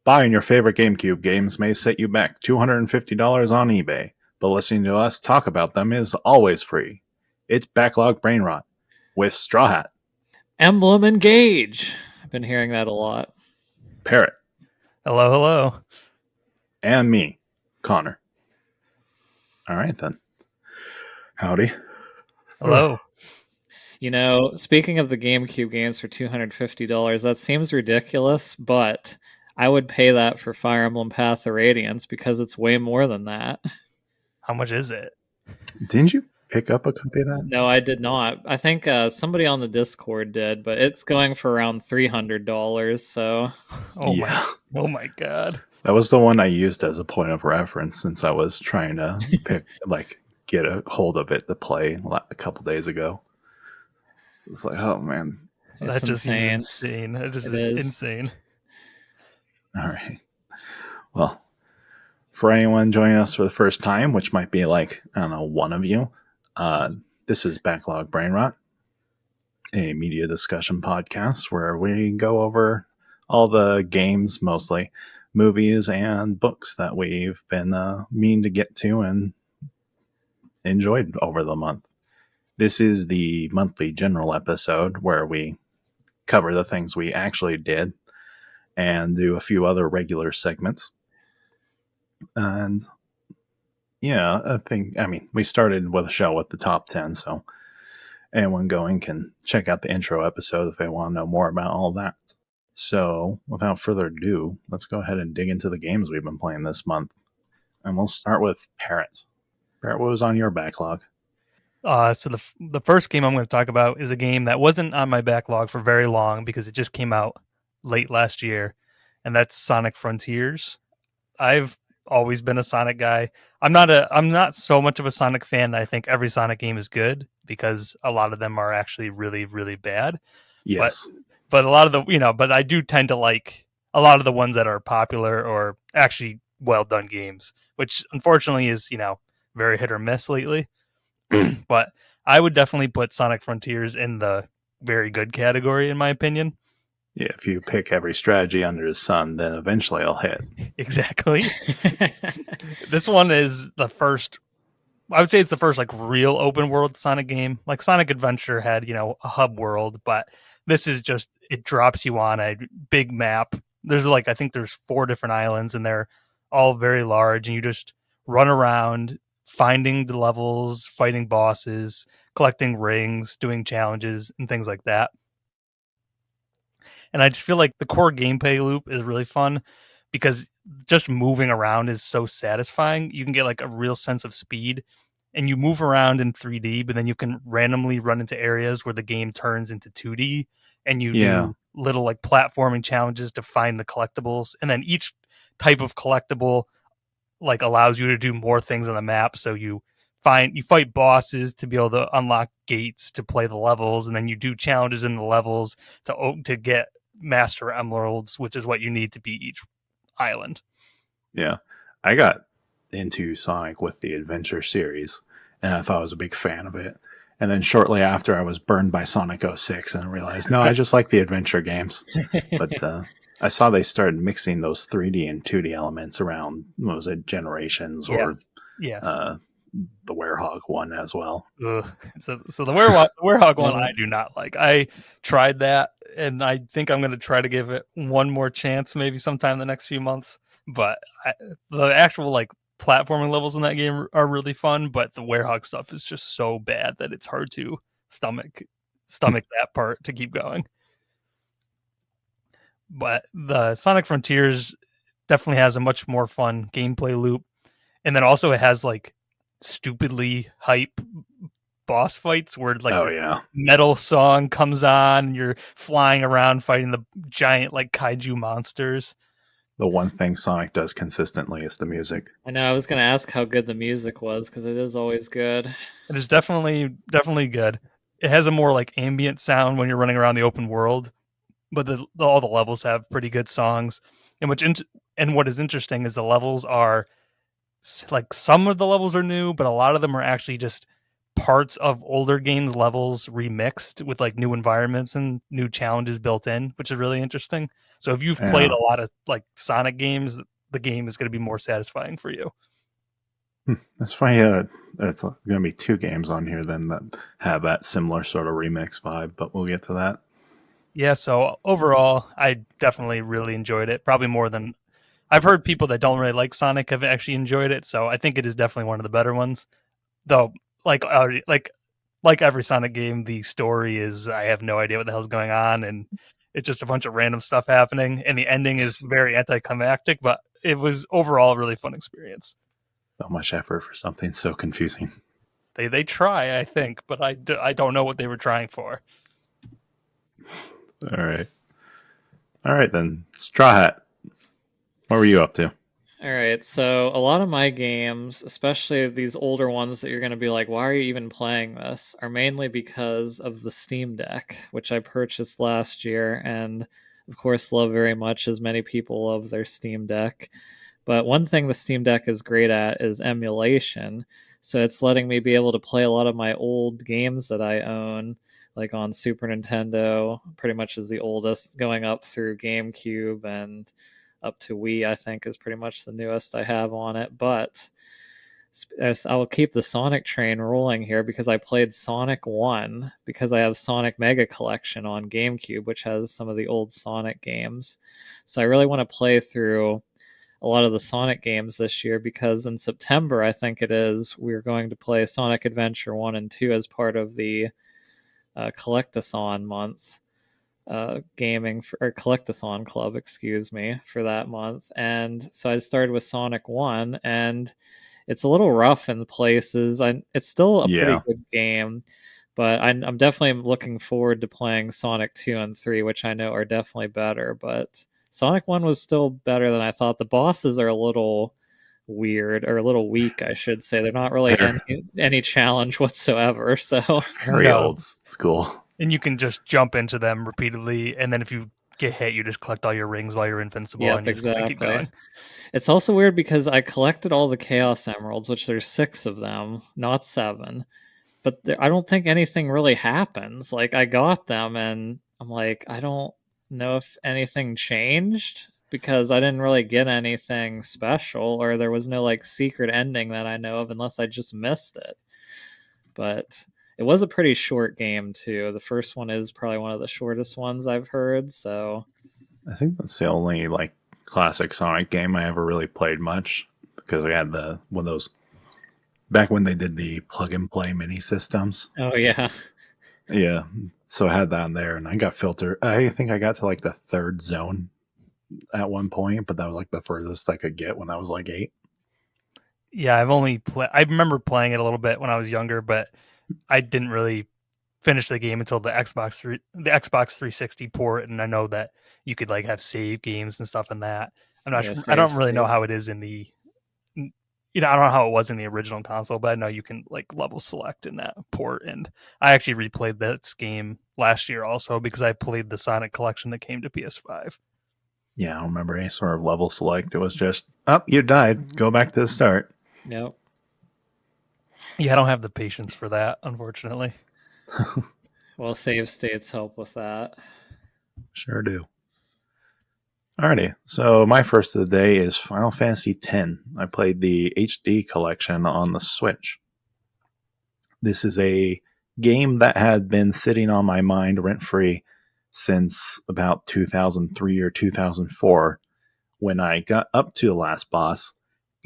Buying your favorite GameCube games may set you back $250 on eBay, but listening to us talk about them is always free. It's Backlog Brainrot with Straw Hat, Emblem Engage. I've been hearing that a lot. Parrot, Hello, hello. and me, Connor. All right then. Howdy. Hello. You know, speaking of the GameCube games for $250, that seems ridiculous, but I would pay that for Fire Emblem Path of Radiance because it's way more than that. How much is it? Didn't you pick up a copy of that? No, I did not. I think somebody on the Discord did, but it's going for around $300. So, Oh Yeah. oh my god. That was the one I used as a point of reference since I was trying to get a hold of it to play a couple days ago. It's like, oh man. it's That just insane. seems insane. That just It is. insane. All right. Well, for anyone joining us for the first time, which might be like, I don't know, one of you, this is Backlog Brainrot, a media discussion podcast where we go over all the games, mostly movies and books that we've been meaning to get to and enjoyed over the month. This is the monthly general episode where we cover the things we actually did and do a few other regular segments. And yeah, we started with a show with the top 10, so anyone going can check out the intro episode if they want to know more about all that. So without further ado, let's go ahead and dig into the games we've been playing this month. And we'll start with Parrot. Parrot, what was on your backlog? So the first game I'm going to talk about is a game that wasn't on my backlog for very long because it just came out late last year, and that's Sonic Frontiers. I've always been a Sonic guy. I'm not so much of a Sonic fan that I think every Sonic game is good because a lot of them are actually really, really bad. Yes. But a lot of but I do tend to like a lot of the ones that are popular or actually well done games, which unfortunately is, very hit or miss lately. But I would definitely put Sonic Frontiers in the very good category, in my opinion. Yeah, if you pick every strategy under the sun, then eventually I'll hit. Exactly. This one is the first, I would say it's the first like real open world Sonic game. Like Sonic Adventure had, a hub world, but this is just, it drops you on a big map. There's I think there's 4 different islands and they're all very large, and you just run around finding the levels, fighting bosses, collecting rings, doing challenges and things like that. And I just feel like the core gameplay loop is really fun because just moving around is so satisfying. You can get like a real sense of speed, and you move around in 3D, but then you can randomly run into areas where the game turns into 2D, and you do little like platforming challenges to find the collectibles. And then each type of collectible like allows you to do more things on the map. So you fight bosses to be able to unlock gates to play the levels, and then you do challenges in the levels to get master emeralds, which is what you need to beat each island. Yeah. I got into Sonic with the Adventure series, and I thought I was a big fan of it. And then shortly after, I was burned by Sonic 06 and realized, no, I just like the adventure games. But I saw they started mixing those 3D and 2D elements around, what was it, Generations or the Werehog one as well. So the Werehog one I do not like. I tried that, and I think I'm going to try to give it one more chance, maybe sometime in the next few months. But the actual like platforming levels in that game are really fun, but the Werehog stuff is just so bad that it's hard to stomach that part to keep going. But the Sonic Frontiers definitely has a much more fun gameplay loop, and then also it has like stupidly hype boss fights where like metal song comes on and you're flying around fighting the giant like kaiju monsters. The one thing Sonic does consistently is the music. I know, I was going to ask how good the music was because it is always good. It is definitely good. It has a more like ambient sound when you're running around the open world, but all the levels have pretty good songs. And what is interesting is the levels are like, some of the levels are new, but a lot of them are actually just parts of older games levels remixed with like new environments and new challenges built in, which is really interesting. So if you've played Yeah. a lot of like Sonic games, the game is going to be more satisfying for you. That's funny. It's going to be 2 games on here then that have that similar sort of remix vibe, but we'll get to that. Yeah, so overall, I definitely really enjoyed it. Probably more than I've heard people that don't really like Sonic have actually enjoyed it. So I think it is definitely one of the better ones. Though, like every Sonic game, the story is I have no idea what the hell's going on, and it's just a bunch of random stuff happening. And the ending is very anticlimactic, but it was overall a really fun experience. So much effort for something so confusing. They try, I think, but I don't know what they were trying for. All right then. Straw Hat. What were you up to? All right, so a lot of my games, especially these older ones that you're going to be like, why are you even playing this, are mainly because of the Steam Deck, which I purchased last year and, of course, love very much, as many people love their Steam Deck. But one thing the Steam Deck is great at is emulation. So it's letting me be able to play a lot of my old games that I own, like on Super Nintendo, pretty much is the oldest, going up through GameCube and up to Wii, I think, is pretty much the newest I have on it. But I'll keep the Sonic train rolling here because I played Sonic 1 because I have Sonic Mega Collection on GameCube, which has some of the old Sonic games. So I really want to play through a lot of the Sonic games this year because in September, I think it is, we're going to play Sonic Adventure 1 and 2 as part of the Collectathon month. Gaming for, or Collectathon Club, excuse me, for that month. And so I started with Sonic 1, and it's a little rough in places. It's still a pretty good game, but I'm definitely looking forward to playing Sonic 2 and 3, which I know are definitely better. But Sonic 1 was still better than I thought. The bosses are a little weird, or a little weak, I should say. They're not really any challenge whatsoever. So very old school. And you can just jump into them repeatedly, and then if you get hit, you just collect all your rings while you're invincible, and you just keep going. It's also weird because I collected all the Chaos Emeralds, which there's 6 of them, not 7. But I don't think anything really happens. Like, I got them, and I'm like, I don't know if anything changed because I didn't really get anything special, or there was no like secret ending that I know of, unless I just missed it. But it was a pretty short game too. The first one is probably one of the shortest ones I've heard. So I think that's the only like classic Sonic game I ever really played much because I had one of those back when they did the plug and play mini systems. Oh yeah. Yeah. So I had that on there and I got filtered. I think I got to like the 3rd zone at one point, but that was like the furthest I could get when I was like 8. Yeah, I remember playing it a little bit when I was younger, but I didn't really finish the game until the Xbox 360 port, and I know that you could like have save games and stuff in that. I don't really know how it is in the I don't know how it was in the original console, but I know you can like level select in that port. And I actually replayed this game last year also because I played the Sonic collection that came to PS5. Yeah, I don't remember any sort of level select. It was just, oh, you died. Go back to the start. Nope. Yeah, I don't have the patience for that, unfortunately. Well, save states help with that. Sure do. Alrighty, so my first of the day is Final Fantasy X. I played the HD collection on the Switch. This is a game that had been sitting on my mind rent-free since about 2003 or 2004. When I got up to the last boss,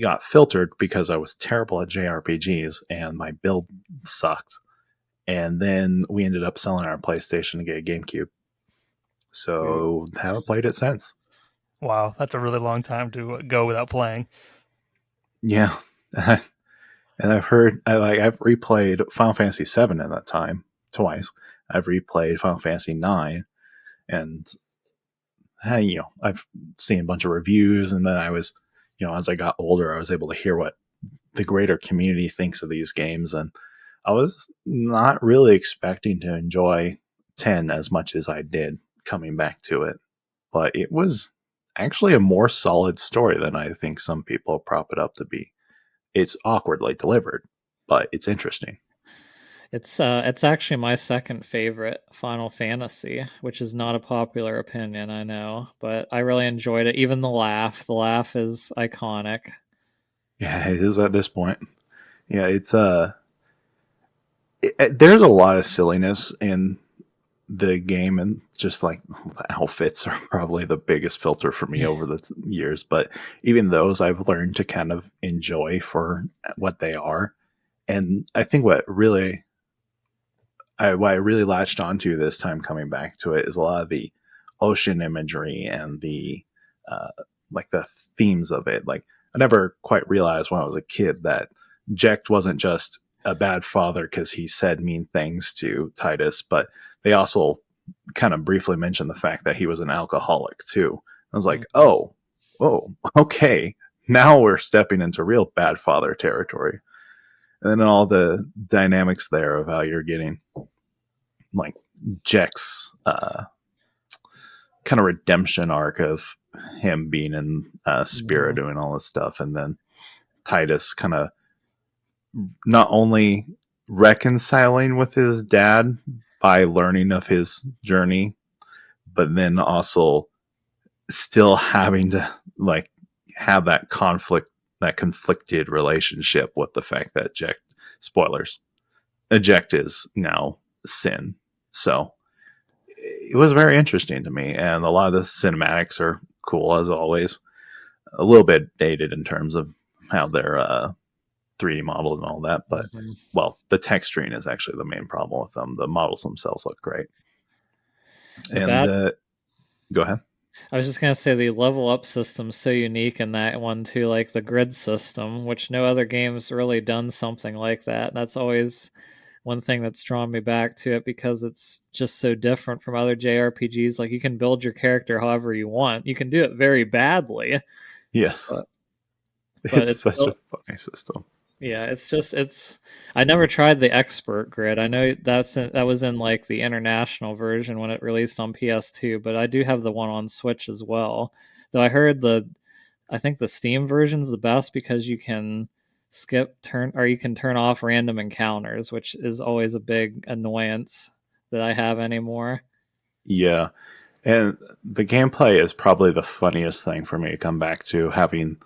got filtered because I was terrible at JRPGs and my build sucked. And then we ended up selling our PlayStation to get a GameCube. So haven't played it since. Wow, that's a really long time to go without playing. Yeah. And I've replayed Final Fantasy VII in that time twice. I've replayed Final Fantasy IX, and I've seen a bunch of reviews, and then I was, as I got older, I was able to hear what the greater community thinks of these games, and I was not really expecting to enjoy 10 as much as I did coming back to it, but it was actually a more solid story than I think some people prop it up to be. It's awkwardly delivered, but it's interesting. It's actually my second favorite Final Fantasy, which is not a popular opinion, I know, but I really enjoyed it. Even the laugh. The laugh is iconic. Yeah, it is at this point. Yeah, it's there's a lot of silliness in the game, and just like the outfits are probably the biggest filter for me over the years. But even those, I've learned to kind of enjoy for what they are. And I think what I really latched onto this time coming back to it is a lot of the ocean imagery and the uh, like the themes of it. Like I never quite realized when I was a kid that Jecht wasn't just a bad father because he said mean things to Titus, but they also kind of briefly mentioned the fact that he was an alcoholic too. I was like, Mhm. oh, okay. Now we're stepping into real bad father territory. And then all the dynamics there of how you're getting like Jecht's kind of redemption arc of him being in Spira Mhm. doing all this stuff, and then Titus kind of not only reconciling with his dad by learning of his journey, but then also still having to like have that conflict, that conflicted relationship with the fact that Jecht, spoilers, eject is now sin. So it was very interesting to me, and a lot of the cinematics are cool as always. A little bit dated in terms of how they're 3D modeled and all that, but Mhm. well, the texturing is actually the main problem with them. The models themselves look great, The and bad go ahead. I was just gonna say the level up system's so unique in that one too, like the grid system, which no other game's really done something like that. That's always one thing that's drawn me back to it because it's just so different from other JRPGs. Like you can build your character however you want. You can do it very badly, Yes, but it's it's such a still funny system. yeah, it's I never tried the expert grid. I know that was in like the international version when it released on PS2, but I do have the one on Switch as well. Though I think the Steam version's the best because you can skip turn or you can turn off random encounters, which is always a big annoyance that I have anymore. Yeah, and the gameplay is probably the funniest thing for me to come back to, having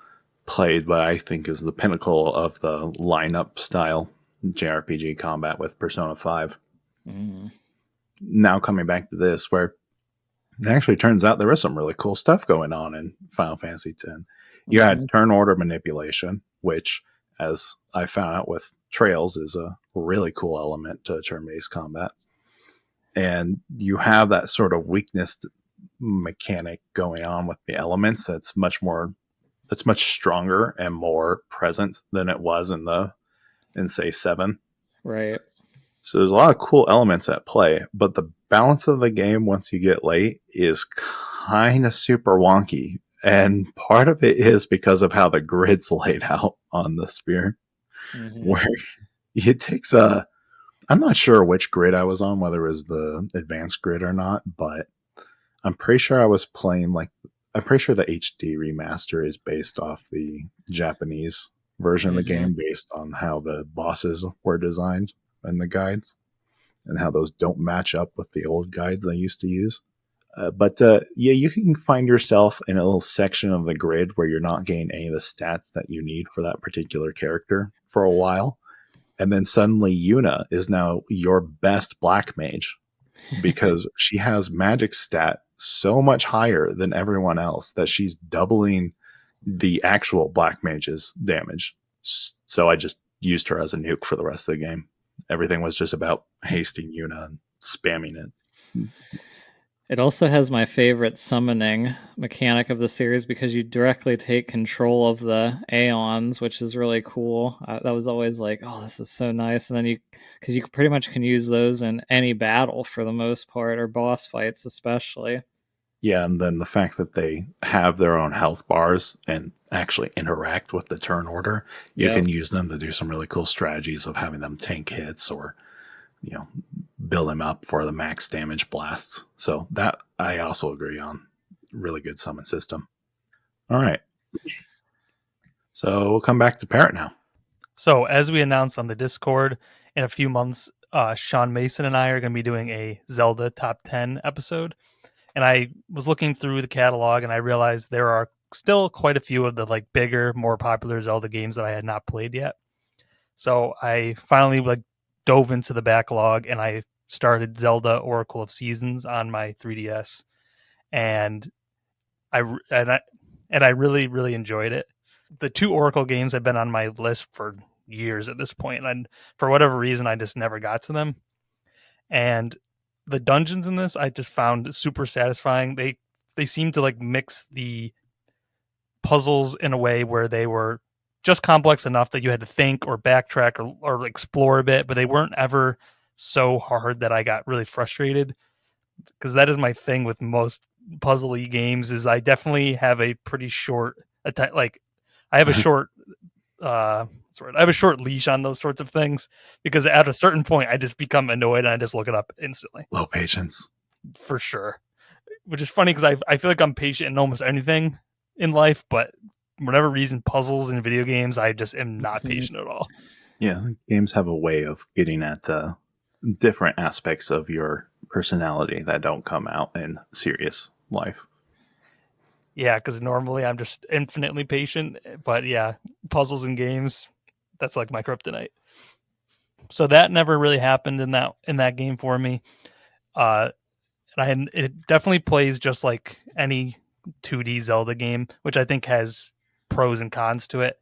played what I think is the pinnacle of the lineup style JRPG combat with Persona 5. Mm. Now coming back to this, where it actually turns out there is some really cool stuff going on in Final Fantasy X. You had Hmm. turn order manipulation, which, as I found out with Trails, is a really cool element to turn based combat. And you have that sort of weakness mechanic going on with the elements that's much stronger and more present than it was in say 7. Right. So there's a lot of cool elements at play, but the balance of the game once you get late is kind of super wonky. And part of it is because of how the grid's laid out on the spear, Hmm. where it takes a. I'm not sure which grid I was on, whether it was the advanced grid or not, but I'm pretty sure I was playing like. I'm pretty sure the HD remaster is based off the Japanese version of the Hmm. game, based on how the bosses were designed in the guides and how those don't match up with the old guides I used to use. But yeah, you can find yourself in a little section of the grid where you're not getting any of the stats that you need for that particular character for a while. And then suddenly Yuna is now your best black mage because she has magic stat so much higher than everyone else that she's doubling the actual black mage's damage. So I just used her as a nuke for the rest of the game. Everything was just about hasting Yuna and spamming it. It also has my favorite summoning mechanic of the series because you directly take control of the Aeons, which is really cool. That was always like, oh, this is so nice. And then because you pretty much can use those in any battle for the most part, or boss fights especially. Yeah, and then the fact that they have their own health bars and actually interact with the turn order, you Yep. can use them to do some really cool strategies of having them tank hits or, you know, build them up for the max damage blasts. So that I also agree on. Really good summon system. All right. So we'll come back to Parrot now. So, as we announced on the Discord, in a few months, Sean Mason and I are going to be doing a Zelda top 10 episode. And I was looking through the catalog and I realized there are still quite a few of the like bigger, more popular Zelda games that I had not played yet. So I finally like dove into the backlog and I started Zelda Oracle of Seasons on my 3DS, and I and I and I really really enjoyed it. The two Oracle games have been on my list for years at this point, and for whatever reason, I just never got to them. And the dungeons in this, I just found super satisfying. They seem to like mix the puzzles in a way where they were just complex enough that you had to think or backtrack or explore a bit, but they weren't ever so hard that I got really frustrated. Because that is my thing with most puzzly games, is I definitely have a pretty short like I have a short I have a short leash on those sorts of things, because at a certain point I just become annoyed and I just look it up instantly. Low patience. For sure. Which is funny because I feel like I'm patient in almost anything in life, but for whatever reason, puzzles in video games, I just am not patient at all. Yeah, games have a way of getting at different aspects of your personality that don't come out in serious life. Yeah, because normally I'm just infinitely patient, but yeah, puzzles and games, that's like my kryptonite. So that never really happened in that game for me. And it definitely plays just like any 2D Zelda game, which I think has pros and cons to it.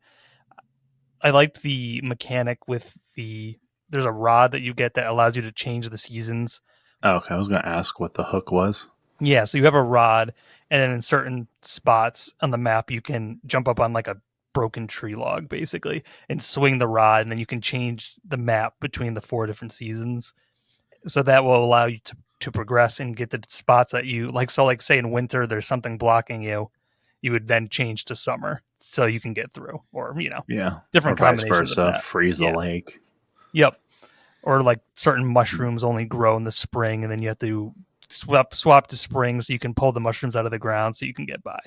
I liked the mechanic with there's a rod that you get that allows you to change the seasons. Oh, okay, I was going to ask what the hook was. Yeah, so you have a rod, and then in certain spots on the map, you can jump up on like a broken tree log, basically, and swing the rod, and then you can change the map between the 4 different seasons. So that will allow you to progress and get the spots that you like. So, like, say in winter, there's something blocking you, you would then change to summer so you can get through, or Yeah, different or vice combinations versa. of that. Freeze Yeah. a lake. Yep. Or like certain mushrooms only grow in the spring, and then you have to swap to spring so you can pull the mushrooms out of the ground so you can get by.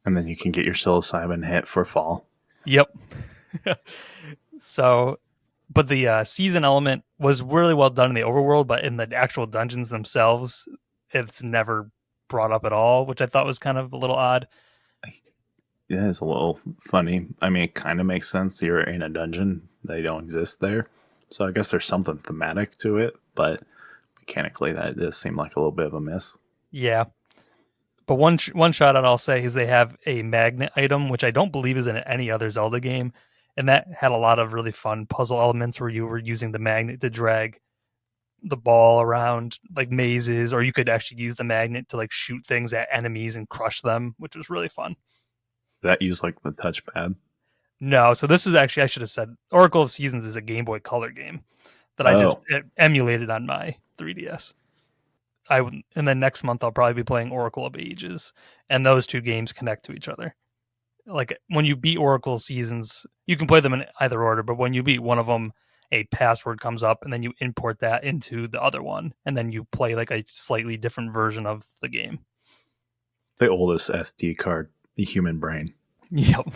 And then you can get your psilocybin hit for fall. Yep. So, but the season element was really well done in the overworld, but in the actual dungeons themselves, it's never brought up at all, which I thought was kind of a little odd. Yeah, it's a little funny. I mean, it kind of makes sense. You're in a dungeon. They don't exist there. So I guess there's something thematic to it, but mechanically that does seem like a little bit of a miss. Yeah. But one shot out I'll say is they have a magnet item, which I don't believe is in any other Zelda game. And that had a lot of really fun puzzle elements where you were using the magnet to drag the ball around like mazes, or you could actually use the magnet to like shoot things at enemies and crush them, which was really fun. That use like the touchpad? No, so this is actually, I should have said, Oracle of Seasons is a Game Boy Color game that I just emulated on my 3DS. And then next month I'll probably be playing Oracle of Ages, and those two games connect to each other. Like when you beat Oracle Seasons, you can play them in either order, but when you beat one of them, a password comes up, and then you import that into the other one, and then you play like a slightly different version of the game. The oldest SD card, the human brain. Yep.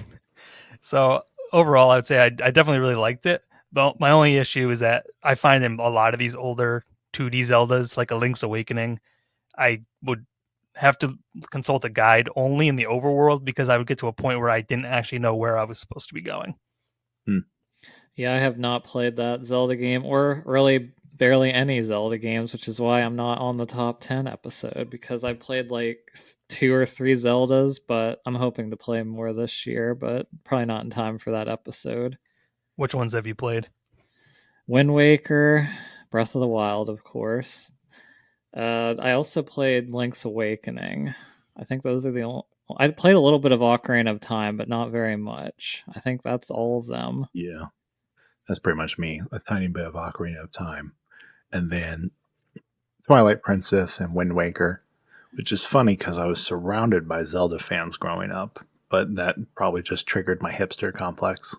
So overall, I would say I definitely really liked it. But my only issue is that I find in a lot of these older 2D Zeldas, like a Link's Awakening, I would have to consult a guide only in the overworld, because I would get to a point where I didn't actually know where I was supposed to be going. Yeah, I have not played that Zelda game, or really barely any Zelda games, which is why I'm not on the top 10 episode, because I played like 2 or 3 Zeldas, but I'm hoping to play more this year, but probably not in time for that episode. Which ones have you played? Wind Waker, Breath of the Wild, of course. I also played Link's Awakening. I think those are the only... I played a little bit of Ocarina of Time, but not very much. I think that's all of them. Yeah. That's pretty much me. A tiny bit of Ocarina of Time. And then Twilight Princess and Wind Waker, which is funny because I was surrounded by Zelda fans growing up, but that probably just triggered my hipster complex.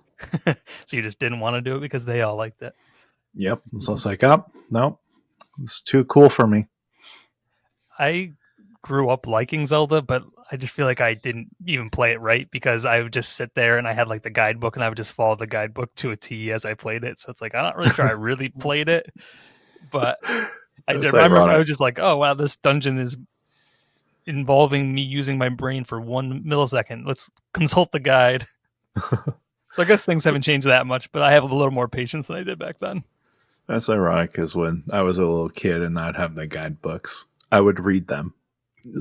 So you just didn't want to do it because they all liked it. Yep. So it's like, oh, no, it's too cool for me. I grew up liking Zelda, but I just feel like I didn't even play it right, because I would just sit there and I had like the guidebook, and I would just follow the guidebook to a T as I played it. So it's like, I'm not really sure I really played it. But I That's remember I ironic. was just like, oh wow, this dungeon is involving me using my brain for 1 millisecond. Let's consult the guide. So I guess things haven't changed that much, but I have a little more patience than I did back then. That's ironic because when I was a little kid and I'd have the guidebooks, I would read them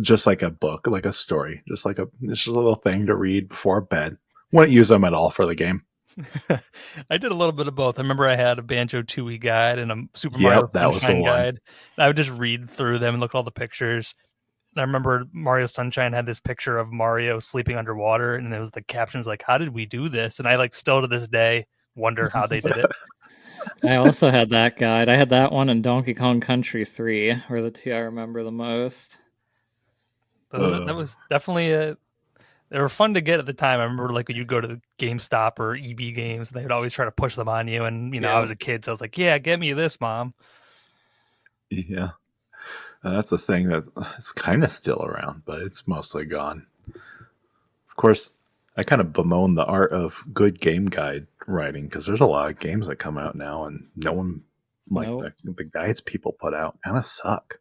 just like a book, like a story, just a little thing to read before bed. Wouldn't use them at all for the game. I did a little bit of both. I remember I had a Banjo Tooie guide and a Super Mario Yep, that was the Sunshine one. guide. And I would just read through them and look at all the pictures. And I remember Mario Sunshine had this picture of Mario sleeping underwater, and there was the captions like, "How did we do this?" And I like still to this day wonder how they did it. I also had that guide. I had that one and Donkey Kong Country 3 were the two I remember the most. That was definitely they were fun to get at the time. I remember like when you'd go to GameStop or EB Games, they would always try to push them on you. And I was a kid, so I was like, "Yeah, get me this, Mom." Yeah. That's a thing that is kind of still around, but it's mostly gone. Of course, I kind of bemoan the art of good game guide writing because there's a lot of games that come out now, and no one the guides people put out kind of suck.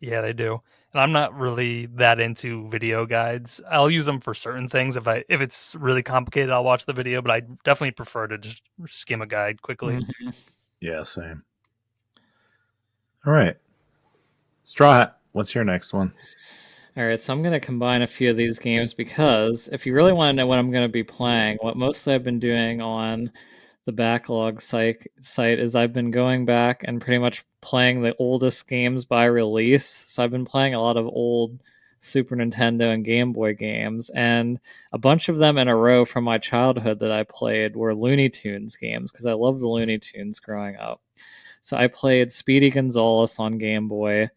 Yeah, they do. And I'm not really that into video guides. I'll use them for certain things. If it's really complicated, I'll watch the video, but I definitely prefer to just skim a guide quickly. Mm-hmm. Yeah, same. All right. Straw Hat, what's your next one? All right, so I'm going to combine a few of these games because if you really want to know what I'm going to be playing, what mostly I've been doing on the Backlog site is I've been going back and pretty much playing the oldest games by release. So I've been playing a lot of old Super Nintendo and Game Boy games, and a bunch of them in a row from my childhood that I played were Looney Tunes games because I love the Looney Tunes growing up. So I played Speedy Gonzales on Game Boy,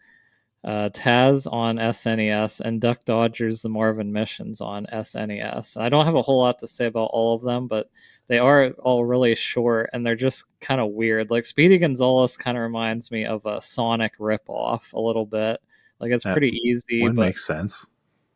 Taz on SNES, and Duck Dodgers: The Marvin Missions on SNES. And I don't have a whole lot to say about all of them, but they are all really short and they're just kind of weird. Like Speedy Gonzales kind of reminds me of a Sonic ripoff a little bit. Like it's pretty easy, One but makes sense.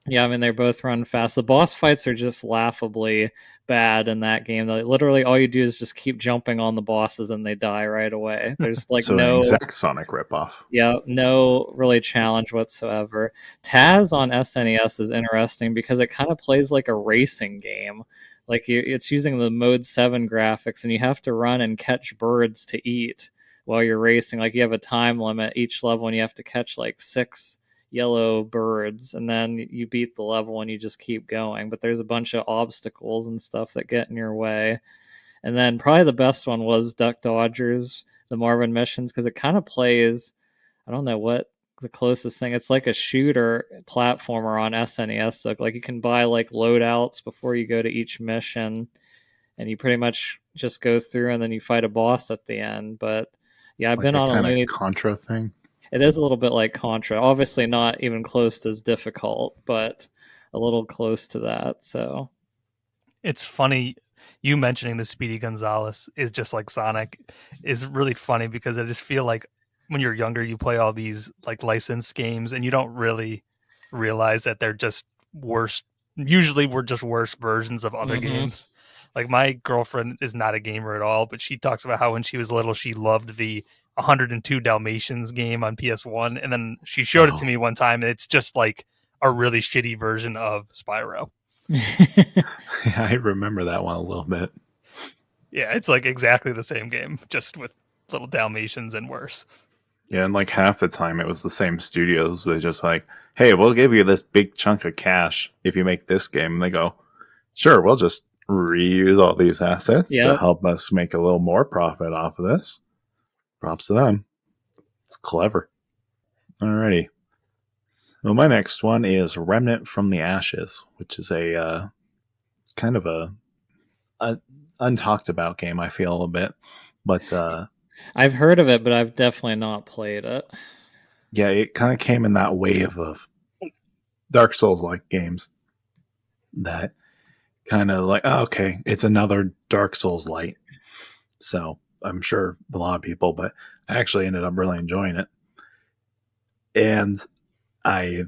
yeah, I mean they both run fast. The boss fights are just laughably bad in that game. Like, literally, all you do is just keep jumping on the bosses and they die right away. There's like So an no, exact Sonic ripoff. yeah, no really challenge whatsoever. Taz on SNES is interesting because it kind of plays like a racing game. Like it's using the Mode 7 graphics, and you have to run and catch birds to eat while you're racing. Like you have a time limit each level, and you have to catch like 6 yellow birds, and then you beat the level and you just keep going. But there's a bunch of obstacles and stuff that get in your way. And then probably the best one was Duck Dodgers, the Marvin Missions, because it kind of plays, I don't know what the closest thing. It's like a shooter platformer on SNES. So like you can buy like loadouts before you go to each mission, and you pretty much just go through and then you fight a boss at the end. But yeah, I've Like been a on a kind of Looney. Contra thing. It is a little bit like Contra. Obviously not even close to as difficult, but a little close to that. So It's funny you mentioning the Speedy Gonzales is just like Sonic is really funny because I just feel like when you're younger you play all these like licensed games and you don't really realize that they're just worse. Usually we're just worse versions of other games. Like my girlfriend is not a gamer at all, but she talks about how when she was little she loved the 102 Dalmatians game on PS1, and then she showed it to me one time and it's just like a really shitty version of Spyro. Yeah, I remember that one a little bit. Yeah, it's like exactly the same game, just with little Dalmatians and worse. Yeah, and like half the time it was the same studios. They just like, hey, we'll give you this big chunk of cash if you make this game. And they go, sure, we'll just reuse all these assets to help us make a little more profit off of this. Props to them. It's clever. Alrighty. So my next one is Remnant from the Ashes, which is a kind of a untalked about game, I feel a bit. But I've heard of it, but I've definitely not played it. Yeah, it kind of came in that wave of Dark Souls-like games that kind of like, oh, okay, it's another Dark Souls light. So I'm sure a lot of people, but I actually ended up really enjoying it. And I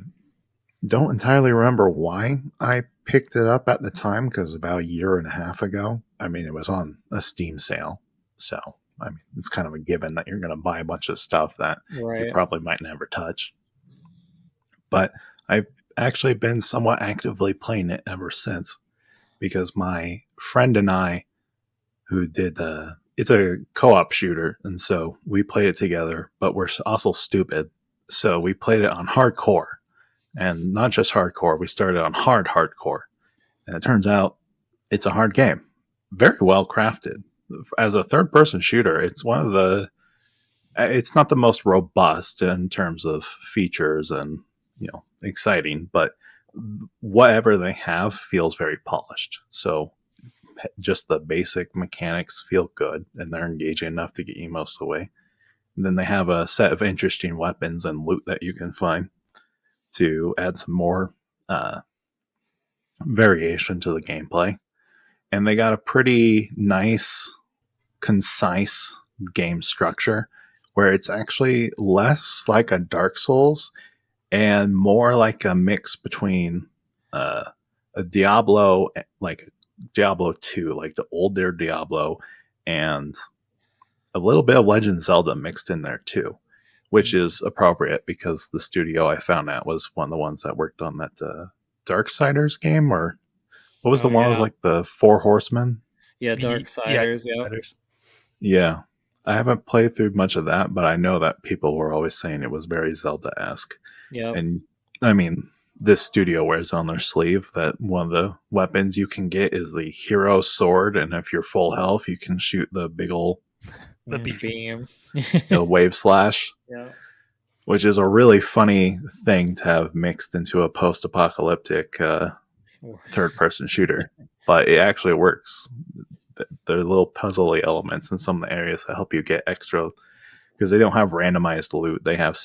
don't entirely remember why I picked it up at the time, because about a year and a half ago, I mean, it was on a Steam sale. So I mean, it's kind of a given that you're going to buy a bunch of stuff that you Right. probably might never touch. But I've actually been somewhat actively playing it ever since because my friend and I, who did it's a co-op shooter, and so we played it together, but we're also stupid. So we played it on hardcore, and not just hardcore, we started on hardcore. And it turns out it's a hard game. Very well crafted. As a third person shooter, it's one of the it's not the most robust in terms of features and exciting, but whatever they have feels very polished. So just the basic mechanics feel good and they're engaging enough to get you most of the way. And then they have a set of interesting weapons and loot that you can find to add some more variation to the gameplay. And they got a pretty nice, concise game structure where it's actually less like a Dark Souls and more like a mix between a Diablo, like Diablo 2, like the older Diablo, and a little bit of Legend of Zelda mixed in there too, which is appropriate because the studio I found out was one of the ones that worked on that Darksiders game, or what was the one? It was like the Four Horsemen. Yeah, Darksiders. Yeah. Yeah. I haven't played through much of that, but I know that people were always saying it was very Zelda-esque. Yeah. And I mean, this studio wears on their sleeve that one of the weapons you can get is the hero sword, and if you're full health, you can shoot the big ol' The beam. wave slash. Yeah. Which is a really funny thing to have mixed into a post-apocalyptic third-person shooter, but it actually works. There are little puzzly elements in some of the areas that help you get extra, because they don't have randomized loot. They have,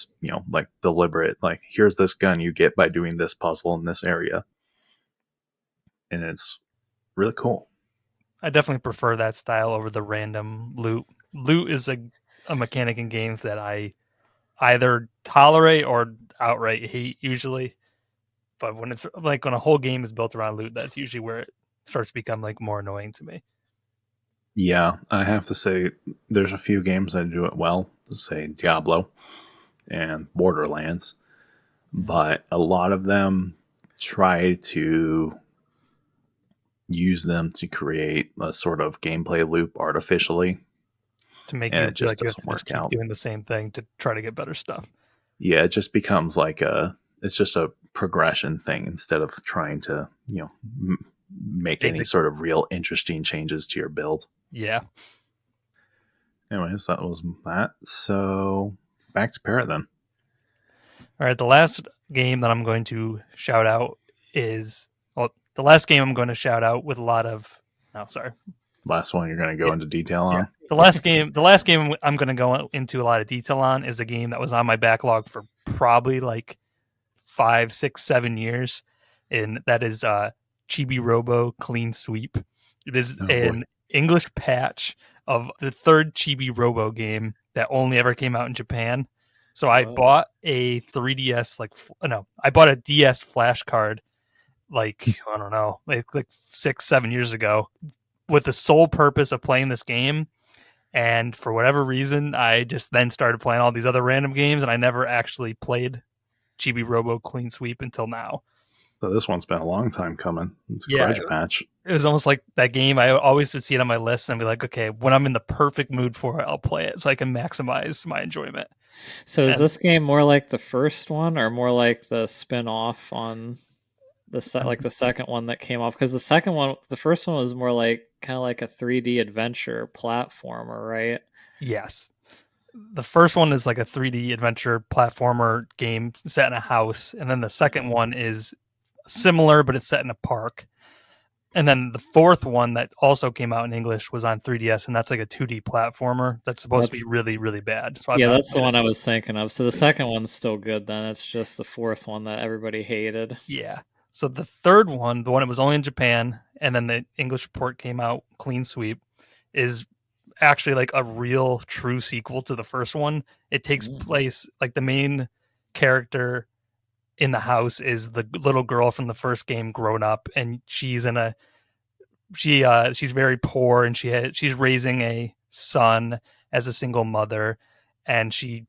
like deliberate, like here's this gun you get by doing this puzzle in this area, and it's really cool. I definitely prefer that style over the random loot. Loot is a mechanic in games that I either tolerate or outright hate usually. But when it's like when a whole game is built around loot, that's usually where it starts to become like more annoying to me. Yeah, I have to say there's a few games that do it well, say Diablo and Borderlands, but a lot of them try to use them to create a sort of gameplay loop artificially to make and you it just feel like you have doesn't to work just keep out. doing the same thing to try to get better stuff. Yeah, it just becomes like it's just a progression thing instead of trying to make any sort of real interesting changes to your build. Yeah. Anyways, that was that. So back to Parrot then. All right, the last game that I'm going to shout out is the last game I'm going to shout out with a lot of. Oh, sorry. Last one you're going to go into detail on. Yeah. The last game I'm going to go into a lot of detail on is a game that was on my backlog for probably like 5, 6, 7 years, and that is Chibi Robo Clean Sweep. It is an English patch of the third Chibi Robo game that only ever came out in Japan. So I bought a 3DS, I bought a DS flash card, I don't know, like 6, 7 years ago, with the sole purpose of playing this game. And for whatever reason, I just then started playing all these other random games, and I never actually played Chibi Robo Clean Sweep until now. So this one's been a long time coming. It's a grudge match. It was almost like that game. I always would see it on my list and be like, okay, when I'm in the perfect mood for it, I'll play it so I can maximize my enjoyment. So is this game more like the first one or more like the spin-off on the second one that came off? Because the first one was more like kind of like a 3D adventure platformer, right? Yes. The first one is like a 3D adventure platformer game set in a house, and then the second one is similar, but it's set in a park. And then the fourth one that also came out in English was on 3DS, and that's like a 2D platformer that's supposed to be really, really bad. So that's the one I was thinking of. So the second one's still good then. It's just the fourth one that everybody hated. Yeah. So the third one, the one that was only in Japan, and then the English port came out, Clean Sweep, is actually like a real true sequel to the first one. It takes place, like the main character in the house is the little girl from the first game grown up, and she's she's very poor, and she's raising a son, as a single mother, and she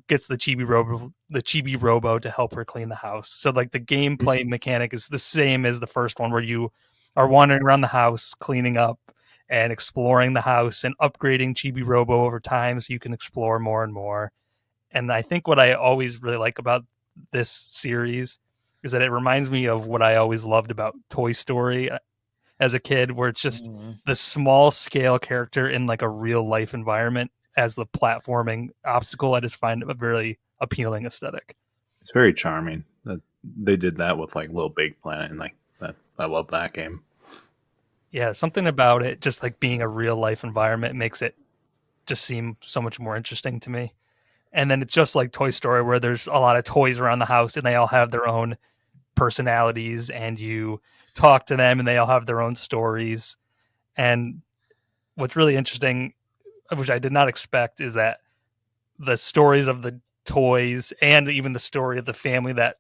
gets the chibi robo to help her clean the house. So like the gameplay mechanic is the same as the first one, where you are wandering around the house cleaning up and exploring the house and upgrading chibi robo over time so you can explore more and more. And I think what I always really like about this series is that it reminds me of what I always loved about Toy Story as a kid, where it's just the small scale character in like a real life environment as the platforming obstacle. I just find a really appealing aesthetic. It's very charming that they did that with like Little Big Planet, and like that. I love that game. Yeah, something about it, just like being a real life environment, makes it just seem so much more interesting to me. And then it's just like Toy Story, where there's a lot of toys around the house and they all have their own personalities, and you talk to them and they all have their own stories. And what's really interesting, which I did not expect, is that the stories of the toys and even the story of the family that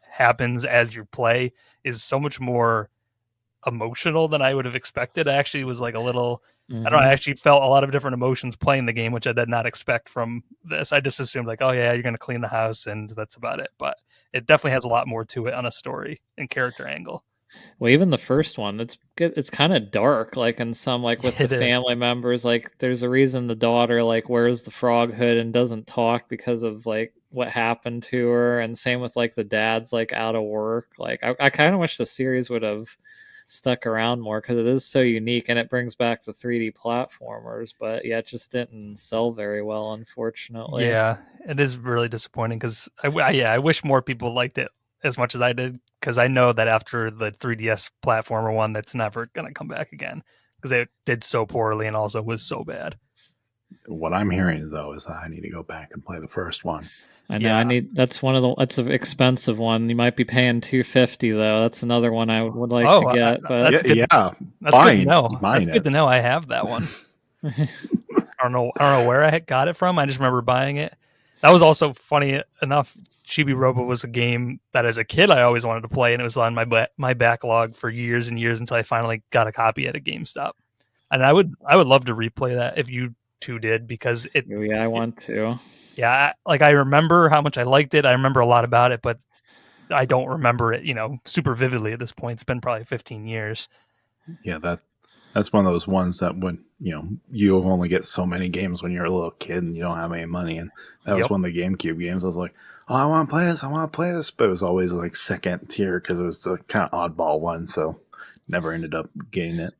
happens as you play is so much more emotional than I would have expected. I actually was like a little, I don't know, I actually felt a lot of different emotions playing the game, which I did not expect from this. I just assumed like, oh yeah, you're going to clean the house and that's about it. But it definitely has a lot more to it on a story and character angle. Well, even the first one, it's kind of dark, like in some, like with the It is. family members, like there's a reason the daughter like wears the frog hood and doesn't talk because of like what happened to her, and same with like the dad's like out of work. Like I kind of wish the series would have stuck around more because it is so unique and it brings back the 3D platformers, but yeah, it just didn't sell very well, unfortunately. Yeah, it is really disappointing because I wish more people liked it as much as I did, because I know that after the 3DS platformer one, that's never going to come back again because it did so poorly and also was so bad. What I'm hearing though is that I need to go back and play the first one. I know. Yeah. That's an expensive one. You might be paying $250 though. That's another one I would like to Oh, get. But that's good. Yeah, That's good to fine. know. That's Mine good to know. I have that one. I don't know where I got it from. I just remember buying it. That was also funny enough. Chibi Robo was a game that as a kid I always wanted to play, and it was on my backlog for years and years until I finally got a copy at a GameStop. And I would love to replay that if you two did, because yeah, I want to. yeah, like I remember how much I liked it. I remember a lot about it, but I don't remember it, super vividly at this point. It's been probably 15 years. Yeah, that's one of those ones that when you only get so many games when you're a little kid and you don't have any money, and that was Yep. one of the GameCube games. I was like, oh, I want to play this, but it was always like second tier because it was the kind of oddball one, so never ended up getting it.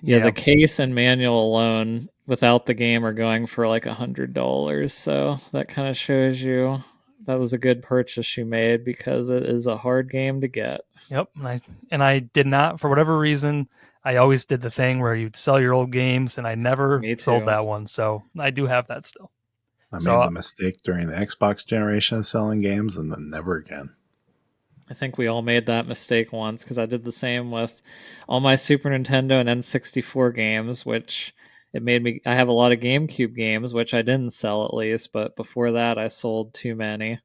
Yeah, the case and manual alone without the game are going for like $100. So that kind of shows you that was a good purchase you made, because it is a hard game to get. Yep. And I did not, for whatever reason, I always did the thing where you'd sell your old games, and I never Me sold too. that one. So I do have that still. I So made the mistake during the Xbox generation of selling games, and then never again. I think we all made that mistake once, because I did the same with all my Super Nintendo and N64 games, which it made me. I have a lot of GameCube games, which I didn't sell at least, but before that, I sold too many.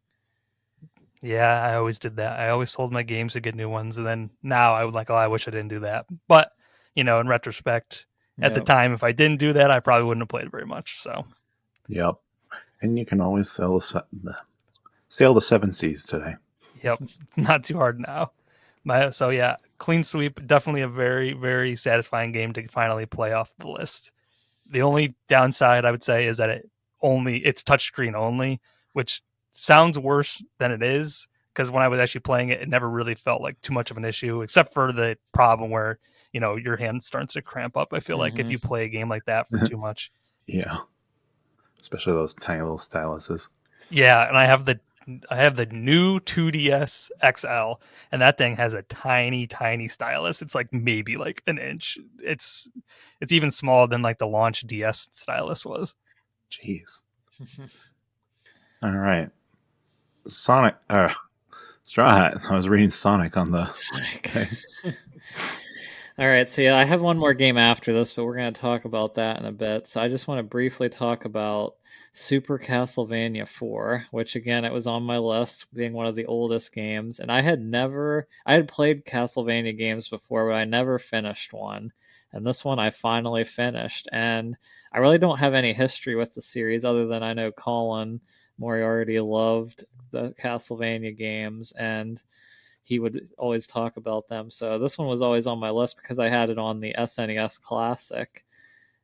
yeah, I always did that. I always sold my games to get new ones, and then now I would like, oh, I wish I didn't do that. But in retrospect, at the Yep. time, if I didn't do that, I probably wouldn't have played very much. So Yep, and you can always sail the seven seas today. yep, not too hard now. So yeah, clean sweep, definitely a very, very satisfying game to finally play off the list. The only downside I would say is that it's touchscreen only, which sounds worse than it is, because when I was actually playing it, it never really felt like too much of an issue, except for the problem where your hand starts to cramp up. I feel like if you play a game like that for too much. Yeah, especially those tiny little styluses. Yeah, and I have the new 2DS XL, and that thing has a tiny, tiny stylus. It's like maybe like an inch. It's even smaller than like the launch DS stylus was. Jeez. All right, Sonic. Straw Hat. I was reading Sonic on the Sonic. thing. All right, so yeah, I have one more game after this, but we're going to talk about that in a bit. So I just want to briefly talk about Super Castlevania 4, which again, it was on my list, being one of the oldest games. And I had played Castlevania games before, but I never finished one. And this one I finally finished. And I really don't have any history with the series other than I know Colin Moriarty loved the Castlevania games and he would always talk about them. So this one was always on my list because I had it on the SNES Classic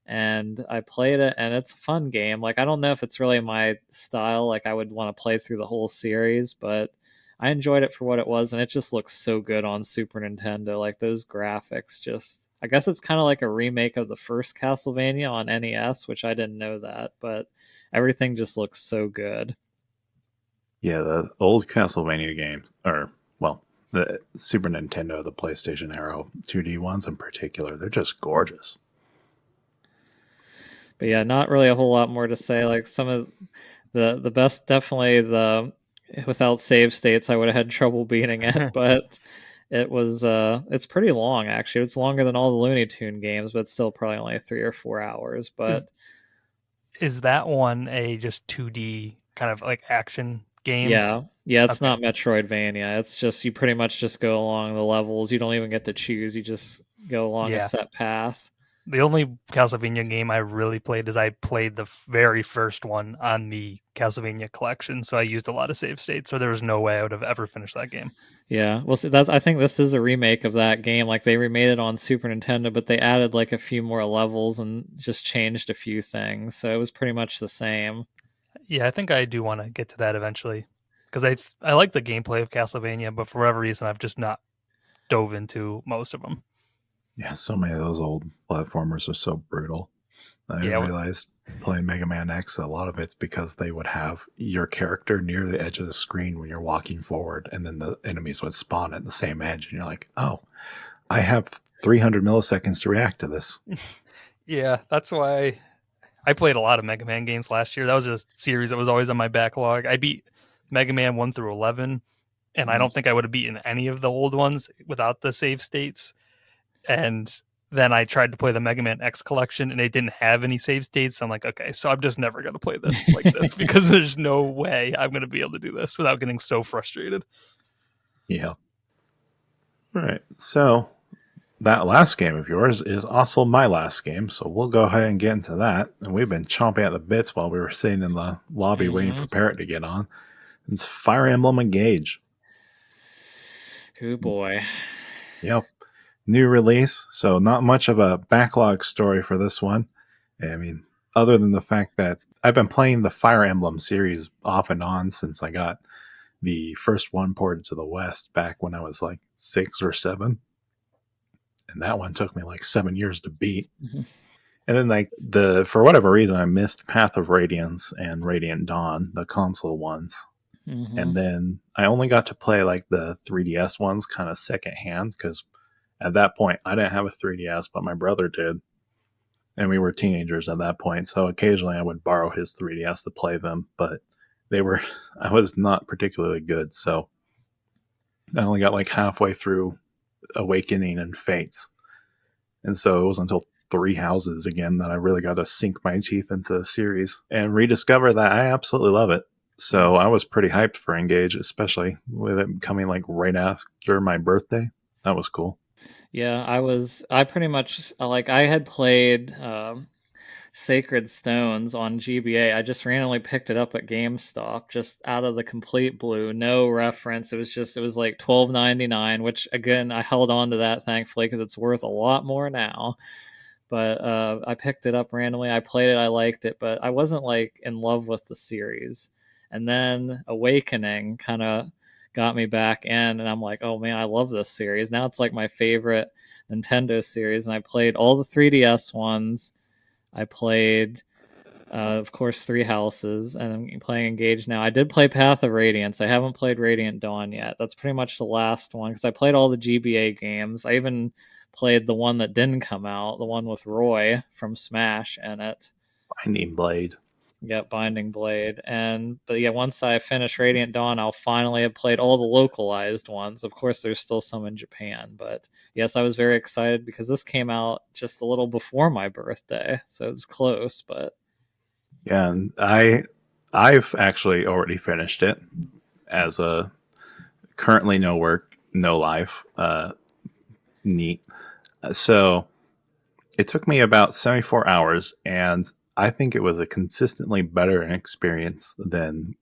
and I played it and it's a fun game. Like I don't know if it's really my style, like I would want to play through the whole series, but I enjoyed it for what it was and it just looks so good on Super Nintendo. Like those graphics just I guess it's kind of like a remake of the first Castlevania on NES, which I didn't know that, but everything just looks so good. Yeah, the old Castlevania games, or, well, the Super Nintendo, the PlayStation era 2D ones in particular, they're just gorgeous. But yeah, not really a whole lot more to say. Like some of the best, definitely the without save states, I would have had trouble beating it, but it's pretty long actually. It's longer than all the Looney Tune games, but still probably only 3 or 4 hours. But Is that one a just 2D kind of like action game? yeah, it's Okay. not Metroidvania. It's just you pretty much just go along the levels. You don't even get to choose. You just go along a Yeah. set path. The only Castlevania game I really played is I played the very first one on the Castlevania collection, so I used a lot of save states, so there was no way I would have ever finished that game. Yeah, well, see, I think this is a remake of that game. Like they remade it on Super Nintendo, but they added like a few more levels and just changed a few things. So it was pretty much the same. Yeah, I think I do want to get to that eventually because I like the gameplay of Castlevania, but for whatever reason, I've just not dove into most of them. Yeah, so many of those old platformers are so brutal. I Yeah, realized playing Mega Man X, a lot of it's because they would have your character near the edge of the screen when you're walking forward, and then the enemies would spawn at the same edge, and you're like, oh, I have 300 milliseconds to react to this. yeah, that's why I played a lot of Mega Man games last year. That was a series that was always on my backlog. I beat Mega Man 1 through 11, and I don't think I would have beaten any of the old ones without the save states. And then I tried to play the Mega Man X collection, and it didn't have any save states. So I'm like, okay, so I'm just never going to play this like this because there's no way I'm going to be able to do this without getting so frustrated. Yeah. All right. So that last game of yours is also my last game, so we'll go ahead and get into that. And we've been chomping at the bits while we were sitting in the lobby waiting for Parrot to get on. It's Fire Emblem Engage. Oh boy. Yep. New release, so not much of a backlog story for this one. I mean, other than the fact that I've been playing the Fire Emblem series off and on since I got the first one ported to the West back when I was like 6 or 7. And that one took me like 7 years to beat. Mm-hmm. And then like for whatever reason I missed Path of Radiance and Radiant Dawn, the console ones. Mm-hmm. And then I only got to play like the 3DS ones kind of secondhand because at that point I didn't have a 3DS, but my brother did. And we were teenagers at that point, so occasionally I would borrow his 3DS to play them, but I was not particularly good, so I only got like halfway through Awakening and Fates. And so it wasn't until Three Houses again that I really got to sink my teeth into the series and rediscover that I absolutely love it. So I was pretty hyped for Engage, especially with it coming like right after my birthday. That was cool. Yeah, I pretty much like I had played Sacred Stones on GBA. I just randomly picked it up at GameStop just out of the complete blue, no reference. It was like $12.99, which again I held on to that thankfully because it's worth a lot more now. But I picked it up randomly. I played it, I liked it, but I wasn't like in love with the series. And then Awakening kind of got me back in, and I'm like, oh man, I love this series. Now it's like my favorite Nintendo series, and I played all the 3DS ones. I played, of course, Three Houses, and I'm playing Engage now. I did play Path of Radiance. I haven't played Radiant Dawn yet. That's pretty much the last one because I played all the GBA games. I even played the one that didn't come out, the one with Roy from Smash in it. Binding Blade. Yep, Binding Blade. But yeah, once I finish Radiant Dawn, I'll finally have played all the localized ones. Of course, there's still some in Japan, but yes, I was very excited because this came out just a little before my birthday, so it's close. But yeah, and I've actually already finished it as a currently no work, no life. Neat. So It took me about 74 hours, and I think it was a consistently better experience than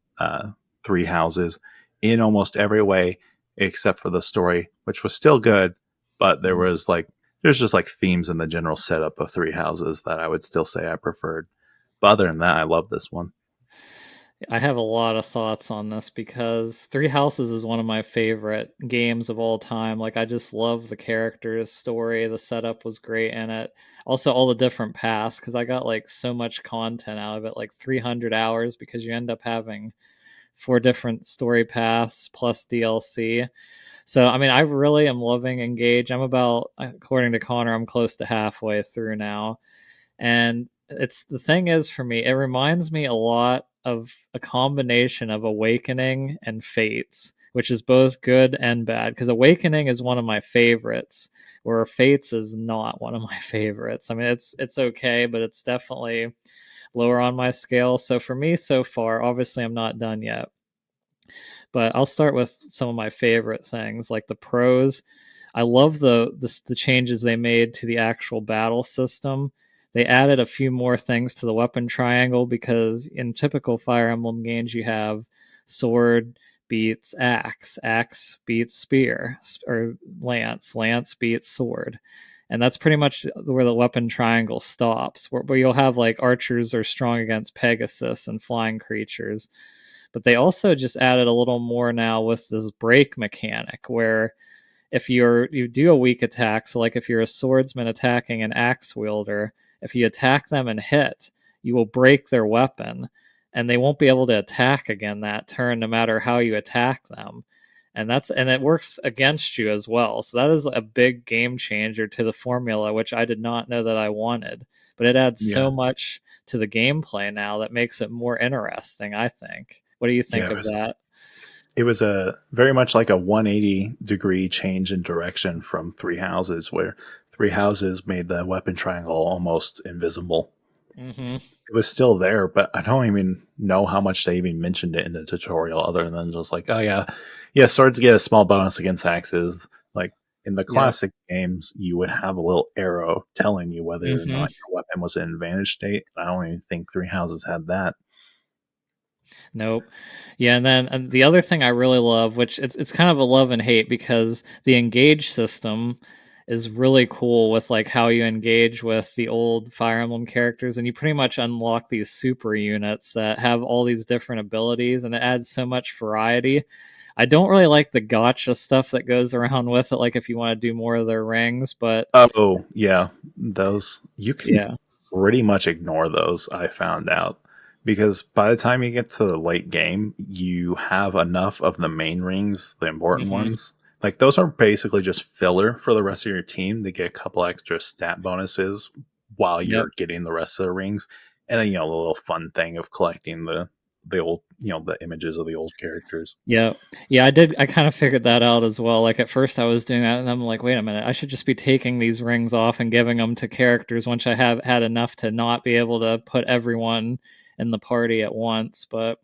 Three Houses in almost every way, except for the story, which was still good, but there's just like themes in the general setup of Three Houses that I would still say I preferred. But other than that, I love this one. I have a lot of thoughts on this because Three Houses is one of my favorite games of all time. Like, I just love the characters, story, the setup was great in it. Also, all the different paths, because I got like so much content out of it, like 300 hours, because you end up having 4 different story paths plus DLC. So, I mean, I really am loving Engage. I'm about, according to Connor, I'm close to halfway through now. And it's the thing is for me, it reminds me a lot of a combination of Awakening and Fates, which is both good and bad. Because Awakening is one of my favorites, where Fates is not one of my favorites. I mean, it's okay, but it's definitely lower on my scale. So for me so far, obviously I'm not done yet. But I'll start with some of my favorite things, like the pros. I love the changes they made to the actual battle system. They added a few more things to the weapon triangle because in typical Fire Emblem games you have sword beats axe, axe beats spear, or lance, lance beats sword. And that's pretty much where the weapon triangle stops, where you'll have like archers are strong against Pegasus and flying creatures. But they also just added a little more now with this break mechanic where if you do a weak attack, so like if you're a swordsman attacking an axe wielder, if you attack them and hit, you will break their weapon and they won't be able to attack again that turn no matter how you attack them. And it works against you as well. So that is a big game changer to the formula, which I did not know that I wanted. But it adds so Yeah, much to the gameplay now that makes it more interesting, I think. What do you yeah, think of that? it was a very much like a 180-degree change in direction from Three Houses, where Three Houses made the weapon triangle almost invisible. Mm-hmm. It was still there, but I don't even know how much they even mentioned it in the tutorial, other than just like, oh yeah, yeah, swords get a small bonus against axes. Like in the Yep. classic games, you would have a little arrow telling you whether or Mm-hmm. not your weapon was in advantage state. I don't even think Three Houses had that. Nope. Yeah, and then the other thing I really love, which it's kind of a love and hate because the engage system is really cool with like how you engage with the old Fire Emblem characters, and you pretty much unlock these super units that have all these different abilities, and it adds so much variety. I don't really like the gotcha stuff that goes around with it, like if you want to do more of their rings, but Oh yeah, those you can yeah. pretty much ignore those. I found out because by the time you get to the late game, you have enough of the main rings, the important Hmm. ones. Like those are basically just filler for the rest of your team to get a couple extra stat bonuses while Yep. you're getting the rest of the rings, and then, the little fun thing of collecting the old the images of the old characters. Yeah. Yeah, I did. I kind of figured that out as well. Like at first I was doing that and I'm like, wait a minute, I should just be taking these rings off and giving them to characters once I have had enough to not be able to put everyone in the party at once. But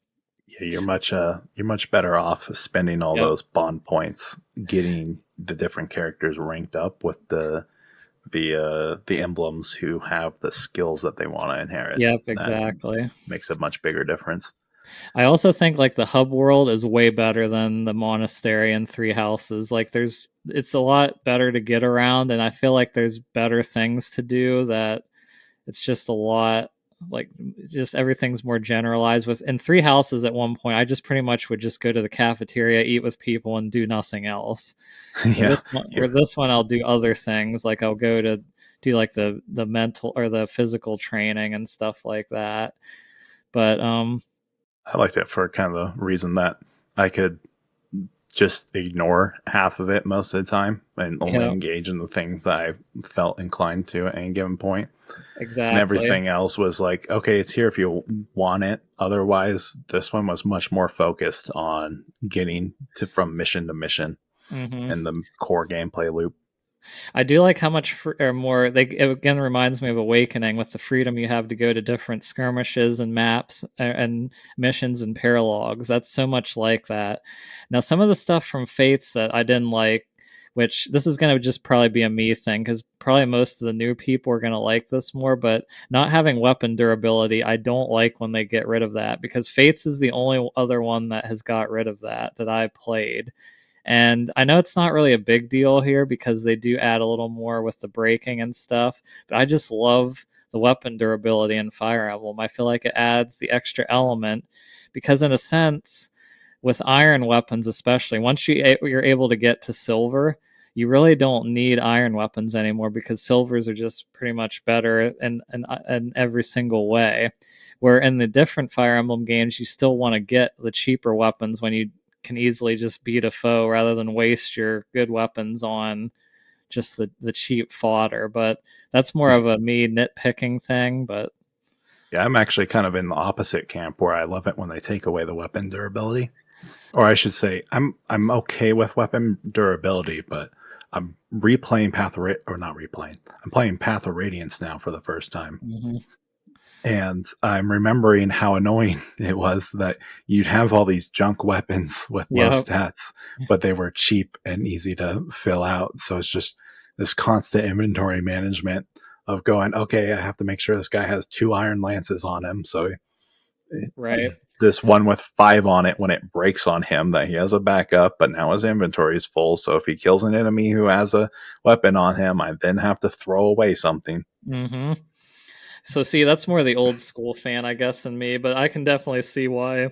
Yeah, you're much better off spending all yep. those bond points getting the different characters ranked up with the emblems who have the skills that they want to inherit. Yep, That exactly. makes a much bigger difference. I also think like the hub world is way better than the monastery and three houses. Like it's a lot better to get around and I feel like there's better things to do that it's just a lot like just everything's more generalized with in three houses at one point I just pretty much would just go to the cafeteria, eat with people and do nothing else. Yeah, yeah. Where this one I'll do other things like I'll go to do like the mental or the physical training and stuff like that. But I liked it for kind of the reason that I could just ignore half of it most of the time and only yeah, engage in the things that I felt inclined to at any given point. And exactly. everything else was like, okay, it's here if you want it. Otherwise, this one was much more focused on getting to from mission to mission Hmm. and the core gameplay loop. I do like how much or more they it again reminds me of Awakening with the freedom you have to go to different skirmishes and maps and missions and paralogs. That's so much like that. Now, some of the stuff from Fates that I didn't like which this is going to just probably be a me thing because probably most of the new people are going to like this more, but not having weapon durability, I don't like when they get rid of that, because Fates is the only other one that has got rid of that I played. And I know it's not really a big deal here because they do add a little more with the breaking and stuff, but I just love the weapon durability in Fire Emblem. I feel like it adds the extra element because, in a sense, with iron weapons, especially once you're able to get to silver, you really don't need iron weapons anymore because silvers are just pretty much better in every single way. Where in the different Fire Emblem games, you still want to get the cheaper weapons when you can easily just beat a foe rather than waste your good weapons on just the cheap fodder. But that's more of a me nitpicking thing. But Yeah, I'm actually kind of in the opposite camp where I love it when they take away the weapon durability. Or I should say, I'm okay with weapon durability, but I'm replaying or not replaying. I'm playing Path of Radiance now for the first time. mm-hmm. And I'm remembering how annoying it was that you'd have all these junk weapons with low stats, but they were cheap and easy to fill out. So it's just this constant inventory management of going, okay, I have to make sure this guy has 2 iron lances on him. So right. this one with 5 on it, when it breaks on him, that he has a backup, but now his inventory is full. So if he kills an enemy who has a weapon on him, I then have to throw away something. Mm-hmm. So see, that's more the old school fan, I guess, in me, but I can definitely see why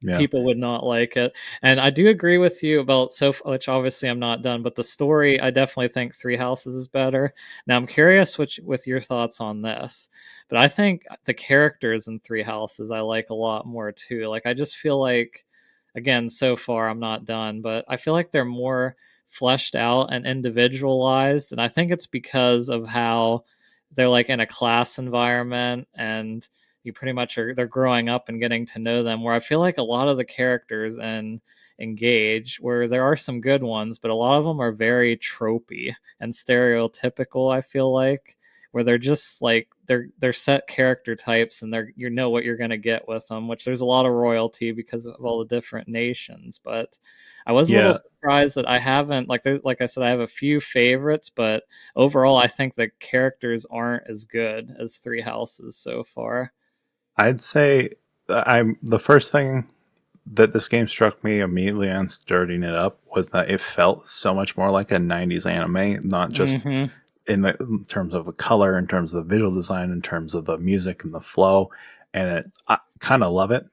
people would not like it. And I do agree with you about which obviously I'm not done, but the story, I definitely think Three Houses is better. Now I'm curious with your thoughts on this, but I think the characters in Three Houses I like a lot more too. Like I just feel like, again, so far I'm not done, but I feel like they're more fleshed out and individualized, and I think it's because of how they're like in a class environment, and you pretty much they're growing up and getting to know them, where I feel like a lot of the characters in Engage, where there are some good ones, but a lot of them are very tropey and stereotypical, I feel like, where they're just like they're set character types, and they're, you know what you're going to get with them, which there's a lot of royalty because of all the different nations. But I was a little surprised that I haven't, like I said, I have a few favorites, but overall I think the characters aren't as good as Three Houses so far. I'd say I'm the first thing that this game struck me immediately on starting it up was that it felt so much more like a 90s anime, not just in terms of the color, in terms of the visual design, in terms of the music and the flow. And I kind of love it.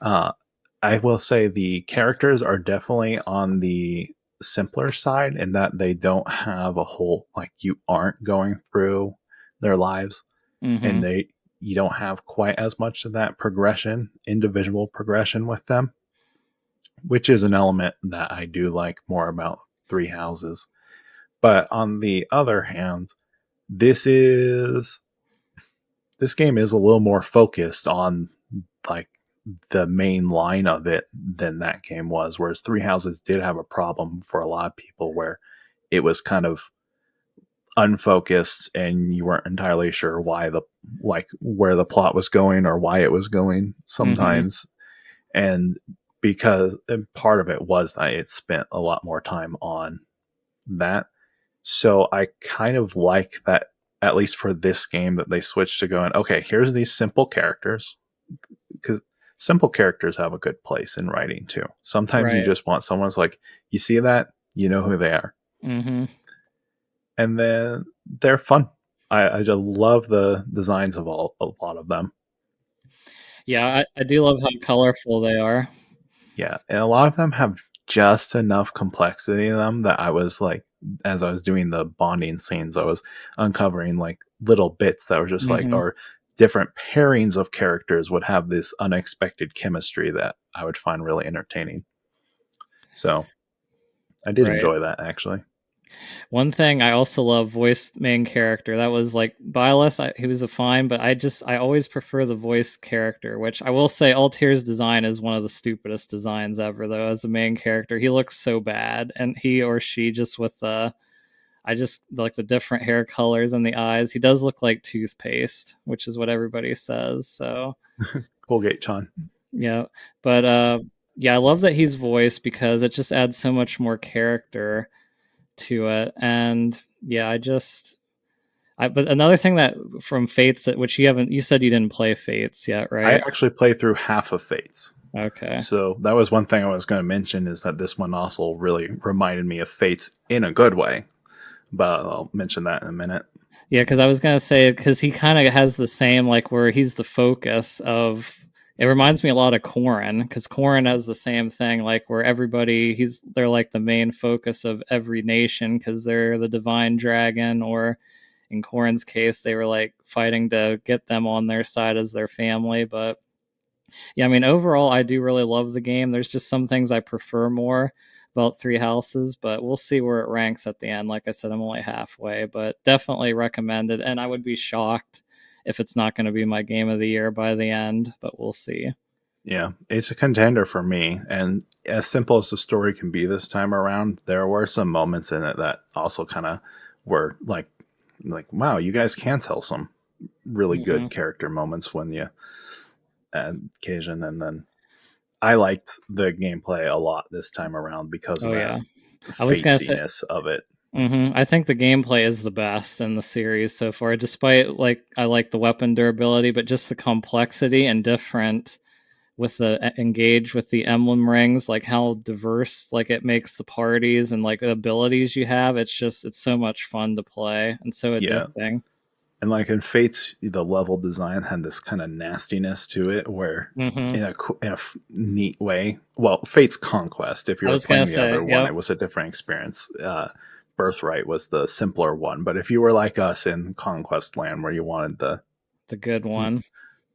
I will say the characters are definitely on the simpler side in that they don't have a whole, like, you aren't going through their lives, and you don't have quite as much of that progression, individual progression with them, which is an element that I do like more about Three Houses. But on the other hand, this game is a little more focused on like the main line of it than that game was, whereas Three Houses did have a problem for a lot of people where it was kind of unfocused and you weren't entirely sure where the plot was going or why it was going sometimes. And because part of it was that it spent a lot more time on that. So I kind of like that, at least for this game, that they switched to going, okay, here's these simple characters, because simple characters have a good place in writing too. Sometimes you just want someone's like, you see that, you know who they are. And then they're fun. I just love the designs of a lot of them. Yeah, I do love how colorful they are. Yeah, and a lot of them have just enough complexity in them that I was like, as I was doing the bonding scenes, I was uncovering like little bits that were just like, or different pairings of characters would have this unexpected chemistry that I would find really entertaining. So I did enjoy that, actually. One thing I also love, voice main character. That was like Byleth. He was a fine, but I always prefer the voice character, which I will say Altair's design is one of the stupidest designs ever, though, as a main character. He looks so bad, and he or she just with I just like the different hair colors and the eyes. He does look like toothpaste, which is what everybody says. So Colgate-chan. Yeah, but yeah, I love that he's voiced because it just adds so much more character. to it. And yeah, but another thing that from Fates, which you said you didn't play Fates yet, I right? actually played through half of Fates. Okay. So that was one thing I was going to mention, is that this one also really reminded me of Fates in a good way. But I'll mention that in a minute. Yeah, because I was gonna say, because he kind of has the same, like, where he's the focus of. It reminds me a lot of Corrin, because Corrin has the same thing, like where they're like the main focus of every nation because they're the divine dragon, or in Corrin's case, they were like fighting to get them on their side as their family. But yeah, I mean, overall, I do really love the game. There's just some things I prefer more about Three Houses, but we'll see where it ranks at the end. Like I said, I'm only halfway, but definitely recommended. And I would be shocked if it's not going to be my game of the year by the end, but we'll see. Yeah, it's a contender for me. And as simple as the story can be this time around, there were some moments in it that also kind of were like, wow, you guys can tell some really good character moments when you add occasion. And then I liked the gameplay a lot this time around because of that I was gonna say, fatesiness of it. I think the gameplay is the best in the series so far, despite like I like the weapon durability, but just the complexity and different with the engage with the emblem rings, like how diverse like it makes the parties and like the abilities you have. It's so much fun to play and so Yeah. addicting. And like in Fates, the level design had this kind of nastiness to it, where in a neat way. Well, Fates Conquest, if you were playing the other one, it was a different experience. Birthright was the simpler one, but if you were like us in Conquest Land, where you wanted the good one,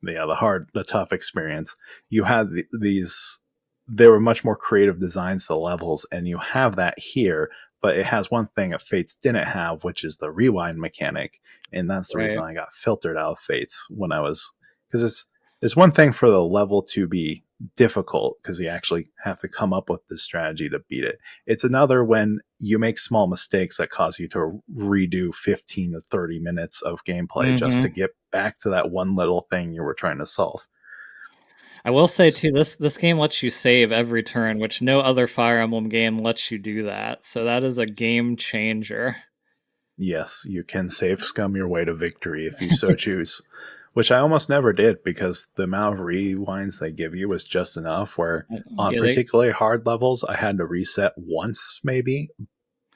the tough experience, you had these. There were much more creative designs to levels, and you have that here. But it has one thing that Fates didn't have, which is the rewind mechanic, and that's the reason I got filtered out of Fates when I was, because it's one thing for the level to be difficult because you actually have to come up with the strategy to beat it. It's another when you make small mistakes that cause you to redo 15 to 30 minutes of gameplay just to get back to that one little thing you were trying to solve. I will say too, this game lets you save every turn, which no other Fire Emblem game lets you do that. So that is a game changer. Yes, you can save scum your way to victory if you so choose, which I almost never did because the amount of rewinds they give you was just enough where on particularly hard levels, I had to reset once maybe,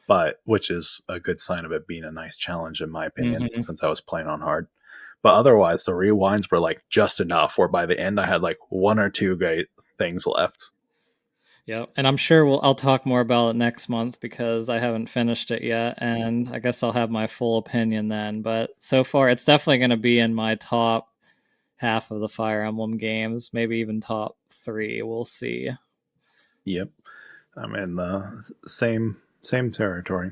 but which is a good sign of it being a nice challenge in my opinion, since I was playing on hard. But otherwise, the rewinds were like just enough where by the end I had like one or two great things left. Yeah, and I'm sure I'll talk more about it next month because I haven't finished it yet, and I guess I'll have my full opinion then. But so far, it's definitely going to be in my top half of the Fire Emblem games, maybe even top 3. We'll see. Yep, I'm in the same territory.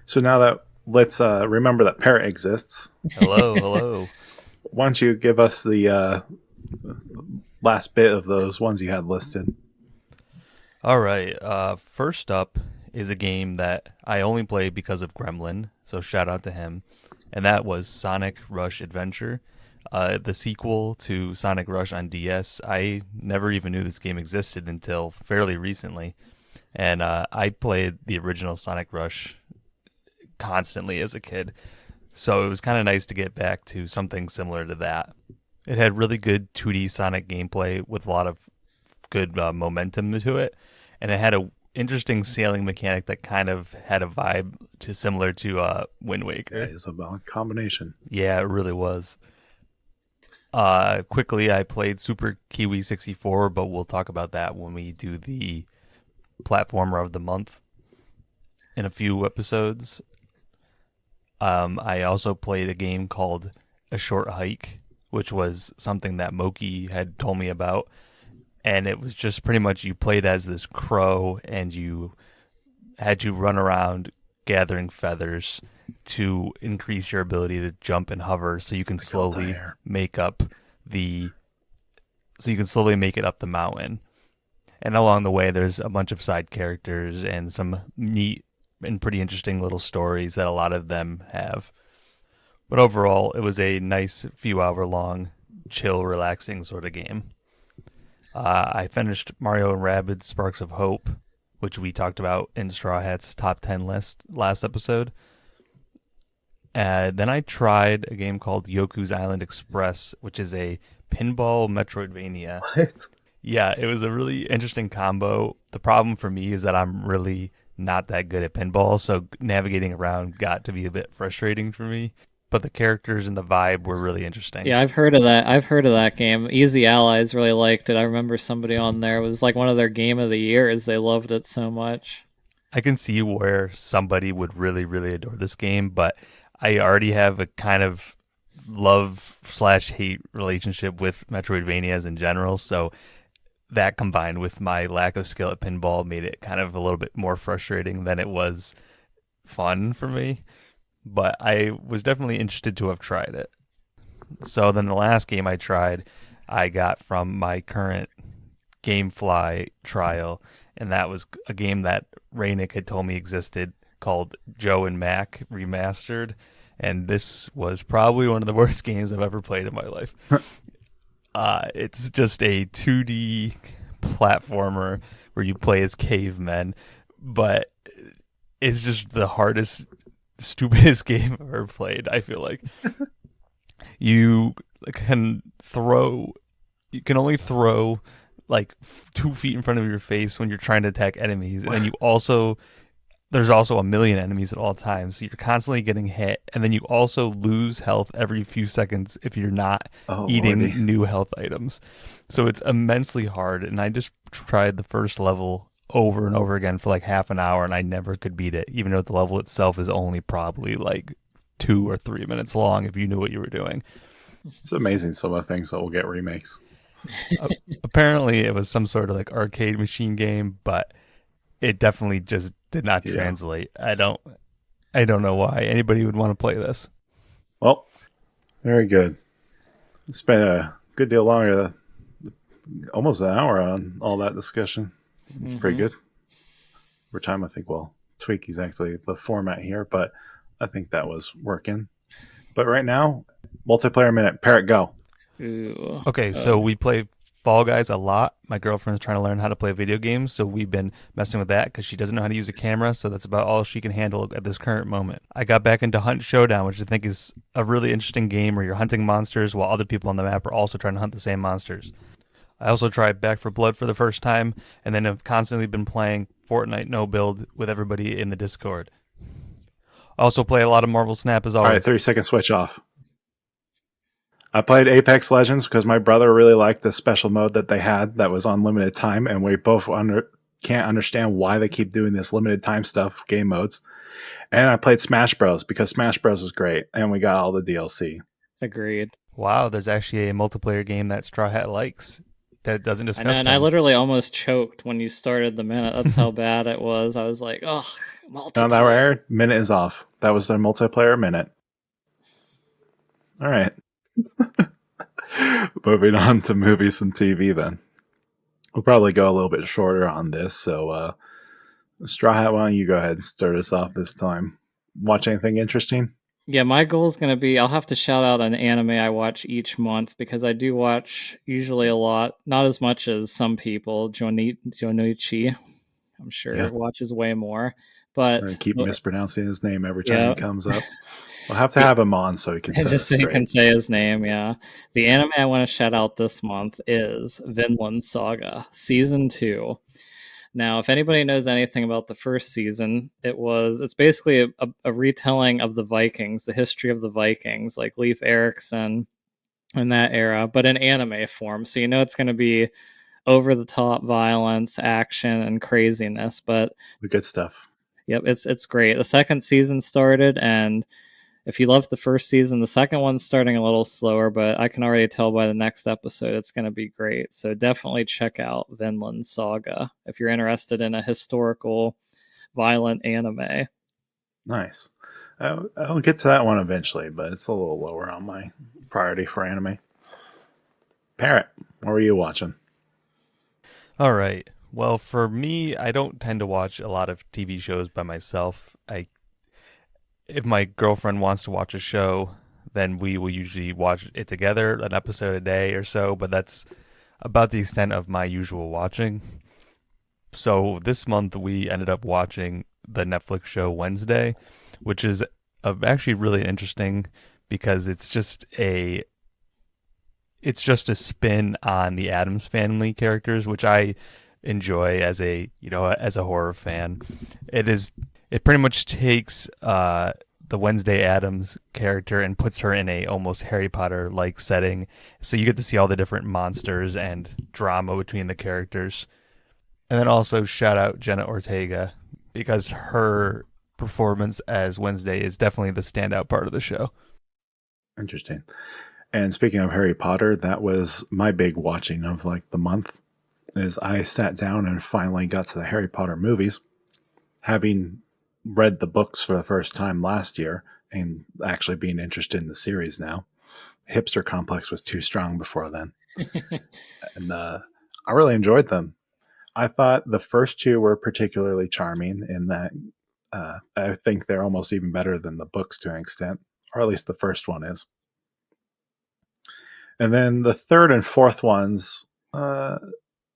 So now that let's remember that Parrot exists. Hello. Why don't you give us the last bit of those ones you had listed? All right. First up is a game that I only played because of Gremlin, so shout out to him. And that was Sonic Rush Adventure, the sequel to Sonic Rush on DS. I never even knew this game existed until fairly recently. And I played the original Sonic Rush constantly as a kid. So it was kind of nice to get back to something similar to that. It had really good 2D Sonic gameplay with a lot of good momentum to it, and it had a interesting sailing mechanic that kind of had a vibe similar to Wind Waker. That is a valid combination. Yeah, it really was. Quickly, I played Super Kiwi 64, but we'll talk about that when we do the platformer of the month in a few episodes. I also played a game called A Short Hike, which was something that Moki had told me about. And it was just pretty much you played as this crow and you had to run around gathering feathers to increase your ability to jump and hover so you can slowly make it up the mountain. And along the way there's a bunch of side characters and some neat and pretty interesting little stories that a lot of them have. But overall, it was a nice few hour long, chill, relaxing sort of game. I finished Mario & Rabbids Sparks of Hope, which we talked about in Straw Hat's top 10 list last episode. Then I tried a game called Yoku's Island Express, which is a pinball Metroidvania. What? Yeah, it was a really interesting combo. The problem for me is that I'm really not that good at pinball, so navigating around got to be a bit frustrating for me. But the characters and the vibe were really interesting. Yeah, I've heard of that. I've heard of that game. Easy Allies really liked it. I remember somebody on there, it was like one of their game of the years. They loved it so much. I can see where somebody would really, really adore this game, but I already have a kind of love/hate relationship with Metroidvanias in general, so that combined with my lack of skill at pinball made it kind of a little bit more frustrating than it was fun for me. But I was definitely interested to have tried it. So then the last game I tried, I got from my current GameFly trial, and that was a game that Rainick had told me existed called Joe and Mac Remastered. And this was probably one of the worst games I've ever played in my life. It's just a 2D platformer where you play as cavemen, but it's just the hardest, stupidest game I've ever played. I feel like you can only throw like 2 feet in front of your face when you're trying to attack enemies, and then there's also a million enemies at all times, so you're constantly getting hit, and then you also lose health every few seconds if you're not eating Lordy. new health items. So it's immensely hard, and I just tried the first level over and over again for like half an hour, and I never could beat it, even though the level itself is only probably like 2 or 3 minutes long if you knew what you were doing. It's amazing some of the things that will get remakes. Apparently it was some sort of like arcade machine game, but it definitely just did not translate. I don't know why anybody would want to play this. Well, very good. It's been a good deal longer, almost an hour on all that discussion. It's pretty good. Over time, I think we'll tweak exactly the format here, but I think that was working. But right now, multiplayer minute. Parrot, go. Ooh. Okay, so we play Fall Guys a lot. My girlfriend's trying to learn how to play video games, so we've been messing with that because she doesn't know how to use a camera, so that's about all she can handle at this current moment. I got back into Hunt Showdown, which I think is a really interesting game where you're hunting monsters while other people on the map are also trying to hunt the same monsters. I also tried Back 4 Blood for the first time, and then have constantly been playing Fortnite No Build with everybody in the Discord. I also play a lot of Marvel Snap as always. All right, 30-second switch off. I played Apex Legends because my brother really liked the special mode that they had that was on limited time, and we both can't understand why they keep doing this limited time stuff, game modes. And I played Smash Bros. Because Smash Bros. Is great, and we got all the DLC. Agreed. Wow, there's actually a multiplayer game that Straw Hat likes that doesn't discuss. And I literally almost choked when you started the minute. That's how bad it was. I was like, oh, multiplayer. On that rare, minute is off. That was their multiplayer minute. All right. Moving on to movies and TV then. We'll probably go a little bit shorter on this. So, Straw Hat, why don't you go ahead and start us off this time? Watch anything interesting? Yeah, my goal is going to be, I'll have to shout out an anime I watch each month because I do watch usually a lot, not as much as some people. Jonichi, I'm sure, watches way more. But I keep mispronouncing his name every time he comes up. We'll have to have him on so he can say just so he can say his name, yeah. The anime I want to shout out this month is Vinland Saga, Season 2. Now, if anybody knows anything about the first season, it's basically a retelling of the Vikings, the history of the Vikings, like Leif Erikson in that era, but in anime form. So you know it's going to be over-the-top violence, action, and craziness. But the good stuff. Yep, it's great. The second season started, and if you loved the first season, the second one's starting a little slower, but I can already tell by the next episode it's going to be great. So definitely check out Vinland Saga if you're interested in a historical, violent anime. Nice. I'll get to that one eventually, but it's a little lower on my priority for anime. Parrot, what were you watching? All right. Well, for me, I don't tend to watch a lot of TV shows by myself. If my girlfriend wants to watch a show, then we will usually watch it together, an episode a day or so, but that's about the extent of my usual watching. So this month we ended up watching the Netflix show Wednesday, which is actually really interesting because it's just a spin on the Addams Family characters, which I enjoy as a horror fan. It pretty much takes the Wednesday Addams character and puts her in a almost Harry Potter like setting, so you get to see all the different monsters and drama between the characters. And then also shout out Jenna Ortega because her performance as Wednesday is definitely the standout part of the show. Interesting. And speaking of Harry Potter, that was my big watching of like the month. Is I sat down and finally got to the Harry Potter movies, having read the books for the first time last year and actually being interested in the series now. Hipster complex was too strong before then, and I really enjoyed them. I thought the first two were particularly charming in that I think they're almost even better than the books to an extent, or at least the first one is. And then the third and fourth ones, the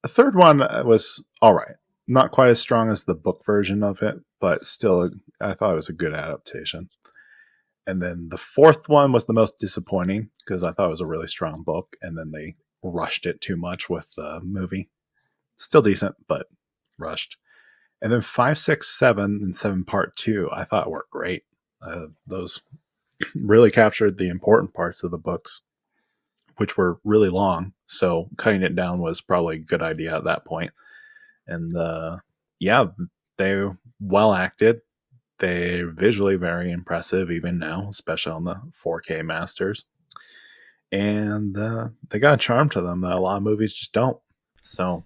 third one was all right. Not quite as strong as the book version of it, but still, I thought it was a good adaptation. And then the fourth one was the most disappointing because I thought it was a really strong book, and then they rushed it too much with the movie. Still decent, but rushed. And then 5, 6, 7, and 7 Part 2, I thought were great. Those really captured the important parts of the books, which were really long. So cutting it down was probably a good idea at that point. And yeah, they well acted. They're visually very impressive even now, especially on the 4K masters. And they got a charm to them that a lot of movies just don't. So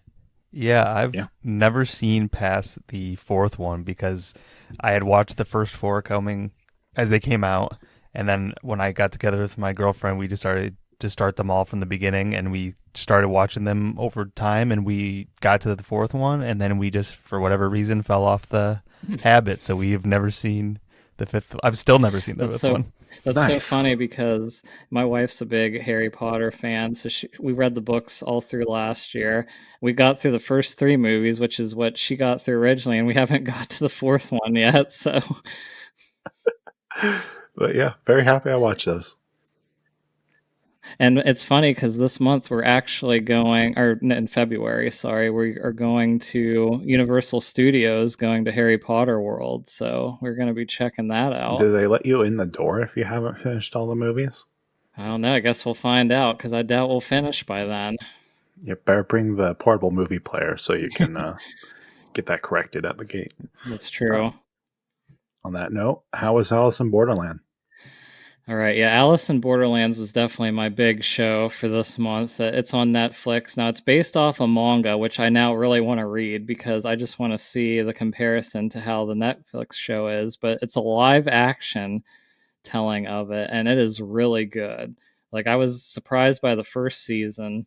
Yeah, I've yeah, never seen past the fourth one because I had watched the first four coming as they came out, and then when I got together with my girlfriend, we decided to start them all from the beginning, and we started watching them over time, and we got to the fourth one, and then we just, for whatever reason, fell off the habit. So we have never seen the fifth. I've still never seen the That's fifth so one. that's so nice. funny because my wife's a big Harry Potter fan, so we read the books all through last year. We got through the first three movies, which is what she got through originally, and we haven't got to the fourth one yet. So, But yeah, very happy I watched those. and it's funny because this month we're actually going, or in February, sorry, we are going to Universal Studios, going to Harry Potter World. So we're going to be checking that out. Do they let you in the door if you haven't finished all the movies? I don't know. I guess we'll find out because I doubt we'll finish by then. You better bring the portable movie player so you can get that corrected at the gate. That's Uh, true. on that note, how was Alice in Borderland? All right, yeah, Alice in Borderlands was definitely my big show for this month. It's on Netflix. Now, it's based off a manga, which I now really want to read because I just want to see the comparison to how the Netflix show is. But it's a live action telling of it, and it is really good. Like, I was surprised by the first season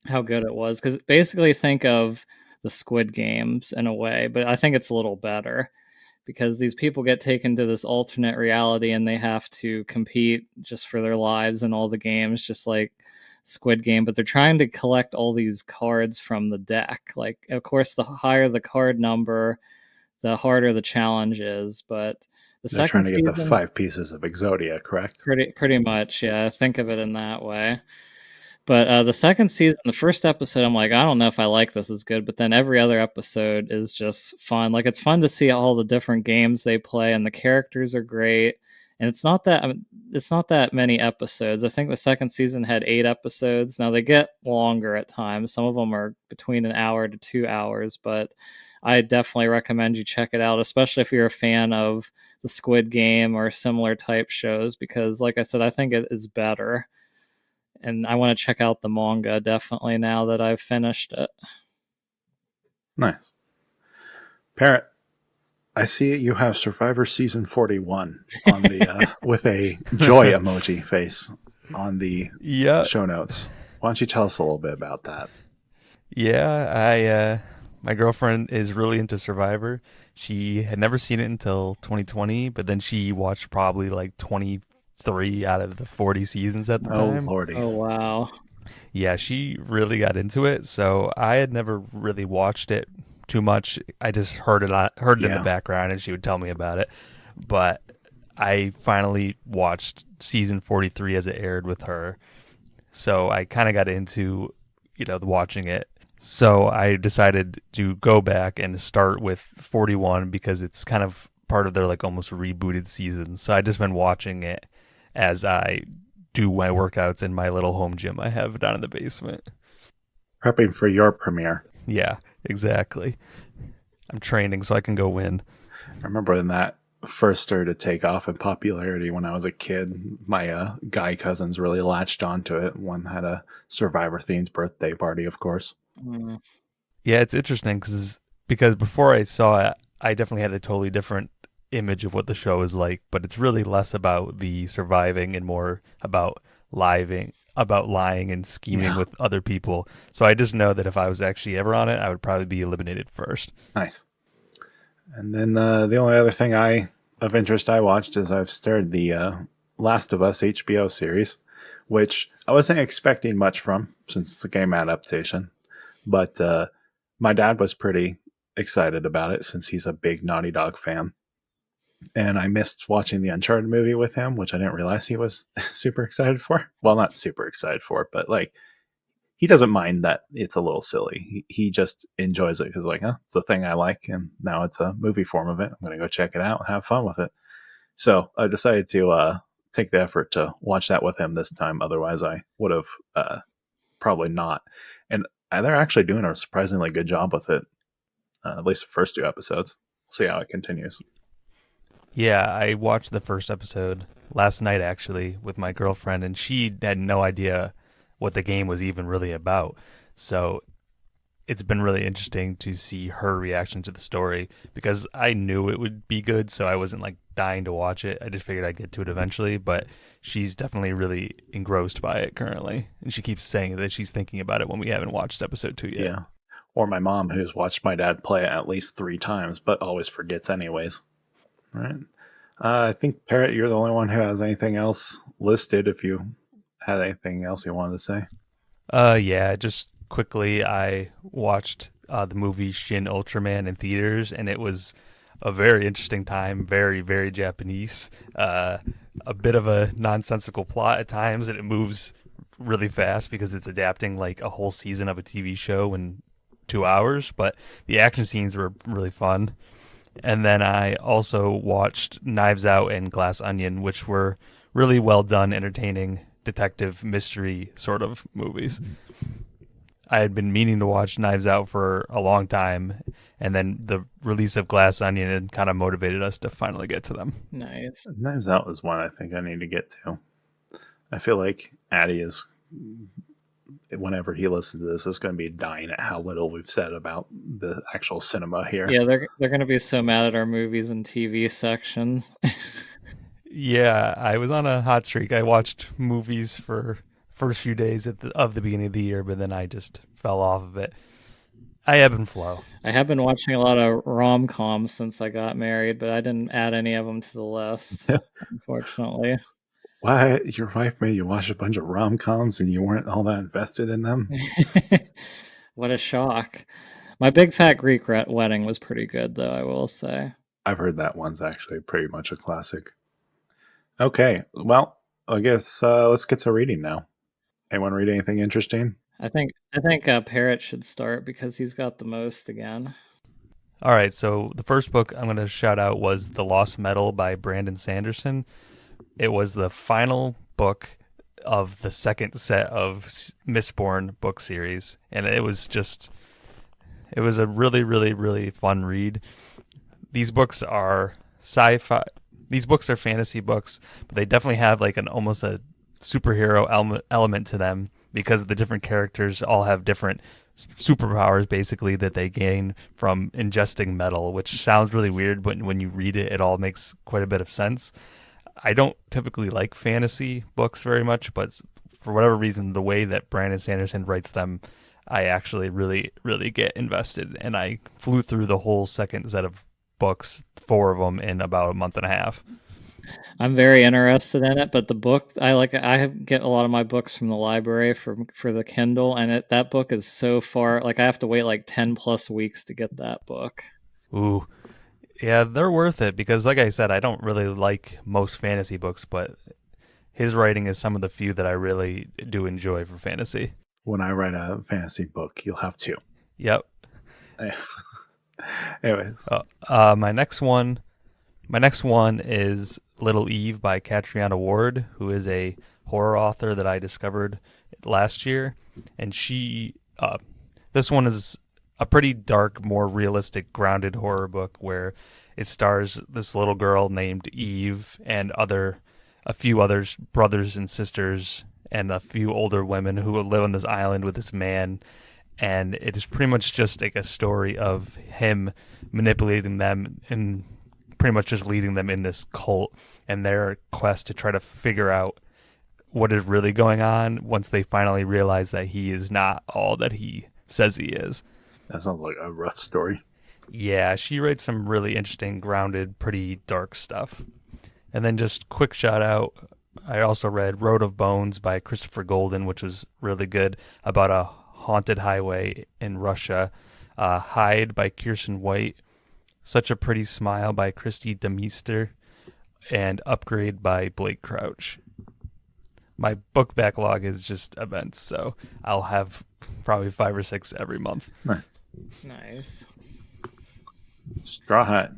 how good it was because basically think of the Squid Games in a way, but I think it's a little better because these people get taken to this alternate reality and they have to compete just for their lives in all the games, just like Squid Game. But they're trying to collect all these cards from the deck. Like, of course, the higher the card number, the harder the challenge is. But the They're trying second to get the season, 5 pieces of Exodia, correct? pretty much, yeah. Think of it in that way. But the second season, the first episode, I'm like, I don't know if I like this as good. But then every other episode is just fun. Like it's fun to see all the different games they play, and the characters are great. And it's not that many episodes. I think the second season had 8 episodes. Now they get longer at times. Some of them are between an hour to 2 hours. But I definitely recommend you check it out, especially if you're a fan of the Squid Game or similar type shows. Because, like I said, I think it is better and I want to check out the manga definitely now that I've finished it. Nice. Parrot, I see you have Survivor Season 41 on the with a joy emoji face on the Yeah, show notes. Why don't you tell us a little bit about that? yeah. I my girlfriend is really into Survivor. She had never seen it until 2020, but then she watched probably like 23 out of the 40 seasons at the Oh, time. lordy. Oh wow. Yeah, she really got into it. So I had never really watched it too much. I just heard it in the Yeah. background, and she would tell me about it. But I finally watched season 43 as it aired with her, so I kind of got into watching it. So I decided to go back and start with 41 because it's kind of part of their like almost rebooted season. So I just been watching it as I do my workouts in my little home gym I have down in the basement. Prepping for your premiere. Yeah, exactly. I'm training so I can go win. I remember when that first started to take off in popularity when I was a kid. My guy cousins really latched onto it. One had a Survivor themed birthday party, of course. Mm. Yeah, it's interesting because before I saw it, I definitely had a totally different image of what the show is like, but it's really less about the surviving and more about lying and scheming Yeah. with other people. So I just know that if I was actually ever on it, I would probably be eliminated first. Nice. And then the only other thing of interest I watched is I've started the Last of Us HBO series, which I wasn't expecting much from since it's a game adaptation. But my dad was pretty excited about it since he's a big Naughty Dog fan. And I missed watching the Uncharted movie with him, which I didn't realize he was super excited for. Well, not super excited for, but like he doesn't mind that it's a little silly. He just enjoys it because, like, it's a thing I like, and now it's a movie form of it. I'm going to go check it out and have fun with it. So I decided to take the effort to watch that with him this time. Otherwise, I would have probably not. And they're actually doing a surprisingly good job with it, at least the first two episodes. We'll see how it continues. Yeah, I watched the first episode last night actually with my girlfriend, and she had no idea what the game was even really about. So it's been really interesting to see her reaction to the story because I knew it would be good, so I wasn't like dying to watch it. I just figured I'd get to it eventually, but she's definitely really engrossed by it currently, and she keeps saying that she's thinking about it when we haven't watched episode 2 yet. Yeah. Or my mom, who's watched my dad play it at least 3 times, but always forgets anyways. Right. I think, Parrot, you're the only one who has anything else listed if you had anything else you wanted to say. Yeah, just quickly, I watched the movie Shin Ultraman in theaters, and it was a very interesting time, very, very Japanese. A bit of a nonsensical plot at times, and it moves really fast because it's adapting like a whole season of a TV show in 2 hours, but the action scenes were really fun. And then I also watched Knives Out and Glass Onion, which were really well done, entertaining detective mystery sort of movies. I had been meaning to watch Knives Out for a long time, and then the release of Glass Onion had kind of motivated us to finally get to them. Nice. Knives Out is one I think I need to get to. I feel like Addy is, whenever he listens to this, is going to be dying at how little we've said about the actual cinema here. Yeah, they're going to be so mad at our movies and TV sections. Yeah, I was on a hot streak. I watched movies for first few days of the beginning of the year, but then I just fell off of it. I ebb and flow. I have been watching a lot of rom-coms since I got married, but I didn't add any of them to the list, unfortunately. Why? Your wife made you watch a bunch of rom-coms and you weren't all that invested in them? What a shock. My Big Fat Greek Wedding was pretty good, though, I will say. I've heard that one's actually pretty much a classic. Okay, well, I guess let's get to reading now. Anyone read anything interesting? I think Parrot should start because he's got the most again. All right, so the first book I'm going to shout out was The Lost Metal by Brandon Sanderson. It was the final book of the second set of Mistborn book series, and it was a really, really, really fun read. These books are sci-fi. These books are fantasy books, but they definitely have like almost a superhero element to them because the different characters all have different superpowers basically that they gain from ingesting metal, which sounds really weird, but when you read it, it all makes quite a bit of sense. I don't typically like fantasy books very much, but for whatever reason, the way that Brandon Sanderson writes them, I actually really, really get invested. And I flew through the whole second set of books, 4 of them, in about a month and a half. I'm very interested in it, but the book I get a lot of my books from the library for the Kindle, and that book is so far, like I have to wait like 10 plus weeks to get that book. Ooh, yeah, they're worth it because, like I said, I don't really like most fantasy books, but his writing is some of the few that I really do enjoy for fantasy. When I write a fantasy book, you'll have two. Yep. Anyways, My next one is Little Eve by Catriona Ward, who is a horror author that I discovered last year, and this one is a pretty dark, more realistic, grounded horror book where it stars this little girl named Eve and a few others, brothers and sisters, and a few older women who live on this island with this man. And it is pretty much just like a story of him manipulating them and pretty much just leading them in this cult and their quest to try to figure out what is really going on once they finally realize that he is not all that he says he is. that sounds like a rough story. Yeah, she writes some really interesting, grounded, pretty dark stuff. And then just quick shout out, I also read Road of Bones by Christopher Golden, which was really good, about a haunted highway in Russia. Hide by Kirsten White, Such a Pretty Smile by Christy Demeester, and Upgrade by Blake Crouch. My book backlog is just events, so I'll have probably 5 or 6 every month. Nice. Straw Hat.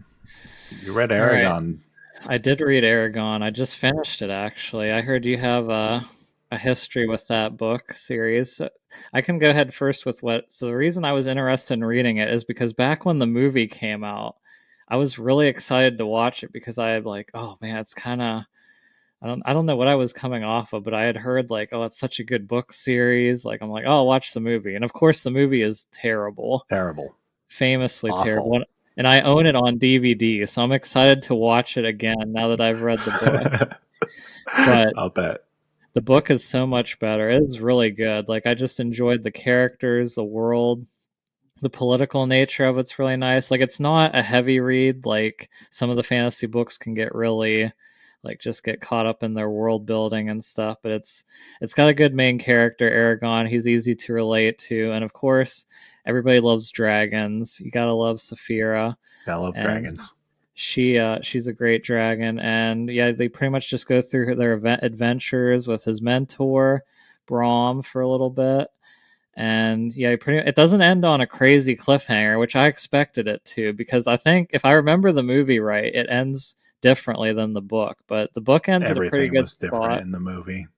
You read All Aragon. I did read Aragon. I just finished it, actually. I heard you have a history with that book series. So I can go ahead first with so the reason I was interested in reading it is because back when the movie came out, I was really excited to watch it because I had like, oh man, it's kind of, I don't know what I was coming off of, but I had heard like, oh, it's such a good book series. Like, I'm like, oh, I'll watch the movie. And of course, the movie is terrible. Terrible. Famously Awful. terrible. And I own it on DVD, so I'm excited to watch it again now that I've read the book. But I'll bet. the book is so much better. It's really good. Like, I just enjoyed the characters, the world, the political nature of it's really nice. Like, it's not a heavy read. Like, some of the fantasy books can get really, like, just get caught up in their world building and stuff. But it's got a good main character, Aragon. He's easy to relate to, and of course, everybody loves dragons. You gotta love Saphira. I love dragons. She's a great dragon, and yeah, they pretty much just go through their adventures with his mentor, Brahm, for a little bit. And yeah, it doesn't end on a crazy cliffhanger, which I expected it to, because I think if I remember the movie right, it ends differently than the book, but the book ends at a pretty good was different spot. in the movie.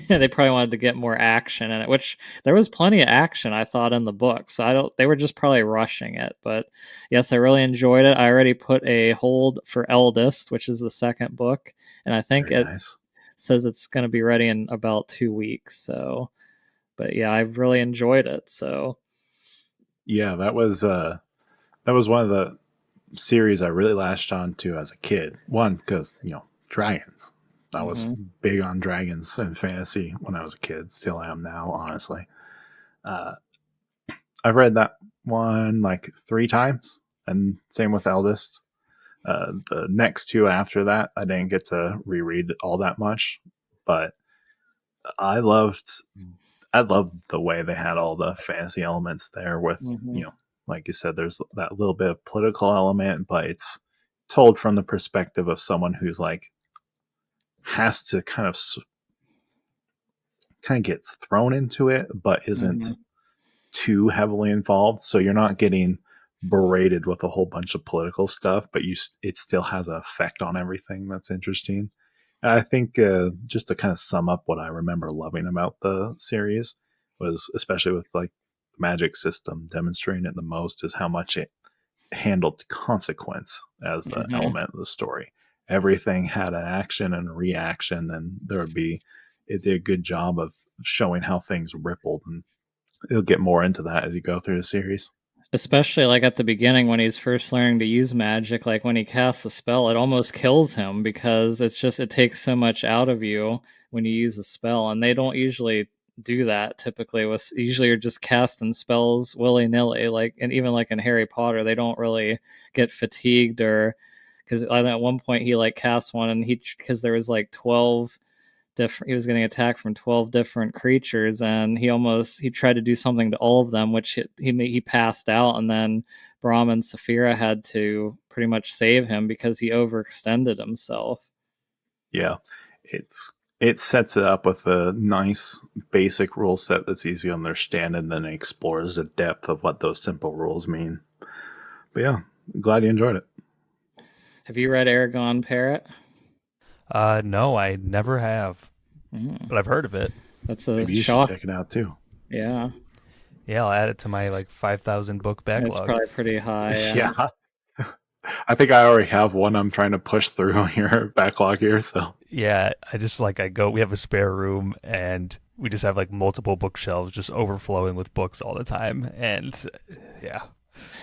They probably wanted to get more action in it, which there was plenty of action, I thought, in the book. So they were just probably rushing it. But yes, I really enjoyed it. I already put a hold for Eldest, which is the second book, and I think Very it nice. says it's going to be ready in about 2 weeks. So, but yeah, I've really enjoyed it. So yeah, that was one of the series I really latched on to as a kid. One, because dragons. I was big on dragons and fantasy when I was a kid. Still am now, honestly. I've read that one like 3 times, and same with Eldest. The next 2 after that, I didn't get to reread all that much, but I loved the way they had all the fantasy elements there. With like you said, there's that little bit of political element, but it's told from the perspective of someone who's like has to kind of gets thrown into it, but isn't too heavily involved. So you're not getting berated with a whole bunch of political stuff, but it still has an effect on everything. That's interesting. And I think just to kind of sum up what I remember loving about the series was, especially with like the magic system, demonstrating it the most is how much it handled consequence as an element of the story. Everything had an action and a reaction, and it did a good job of showing how things rippled, and it'll get more into that as you go through the series. Especially like at the beginning when he's first learning to use magic, like when he casts a spell, it almost kills him because it takes so much out of you when you use a spell, and they don't usually do that typically. Usually you're just casting spells willy-nilly, like, and even like in Harry Potter, they don't really get fatigued, or because at one point he like cast one, and because there was like 12 different, he was getting attacked from 12 different creatures, and he tried to do something to all of them, which he passed out, and then Brahm and Saphira had to pretty much save him because he overextended himself. Yeah, it sets it up with a nice basic rule set that's easy to understand, and then it explores the depth of what those simple rules mean. But yeah, glad you enjoyed it. Have you read Aragon Parrot? No, I never have, but I've heard of it. That's a Maybe you shock. should check it out too. Yeah. Yeah, I'll add it to my like 5,000 book backlog. It's probably pretty high. Yeah. I think I already have one I'm trying to push through on your backlog here. So yeah, we have a spare room and we just have like multiple bookshelves just overflowing with books all the time. And yeah.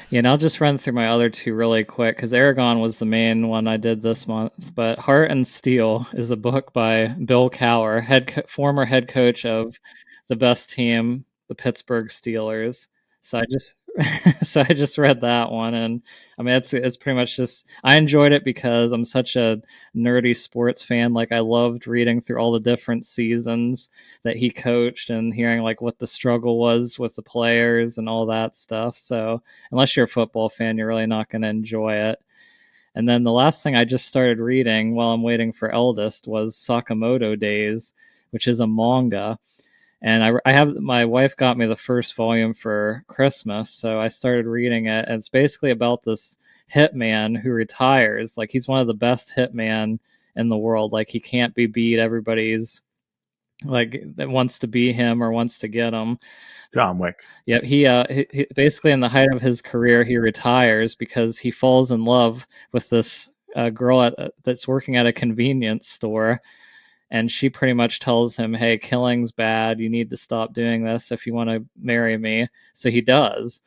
Yeah, and I'll just run through my other two really quick because Aragon was the main one I did this month. But Heart and Steel is a book by Bill Cowher, former head coach of the best team, the Pittsburgh Steelers. So I just read that one, and I mean it's pretty much just, I enjoyed it because I'm such a nerdy sports fan. Like I loved reading through all the different seasons that he coached and hearing like what the struggle was with the players and all that stuff. So unless you're a football fan, you're really not going to enjoy it. And then the last thing I just started reading while I'm waiting for Eldest was Sakamoto Days, which is a manga. And I have, my wife got me the first volume for Christmas, so I started reading it. And it's basically about this hitman who retires. Like he's one of the best hitman in the world. Like he can't be beat. Everybody's like that wants to be him or wants to get him. John Wick. Yep, he basically in the height of his career he retires because he falls in love with this girl that's working at a convenience store, and she pretty much tells him, "Hey, killing's bad. You need to stop doing this if you want to marry me." So he does.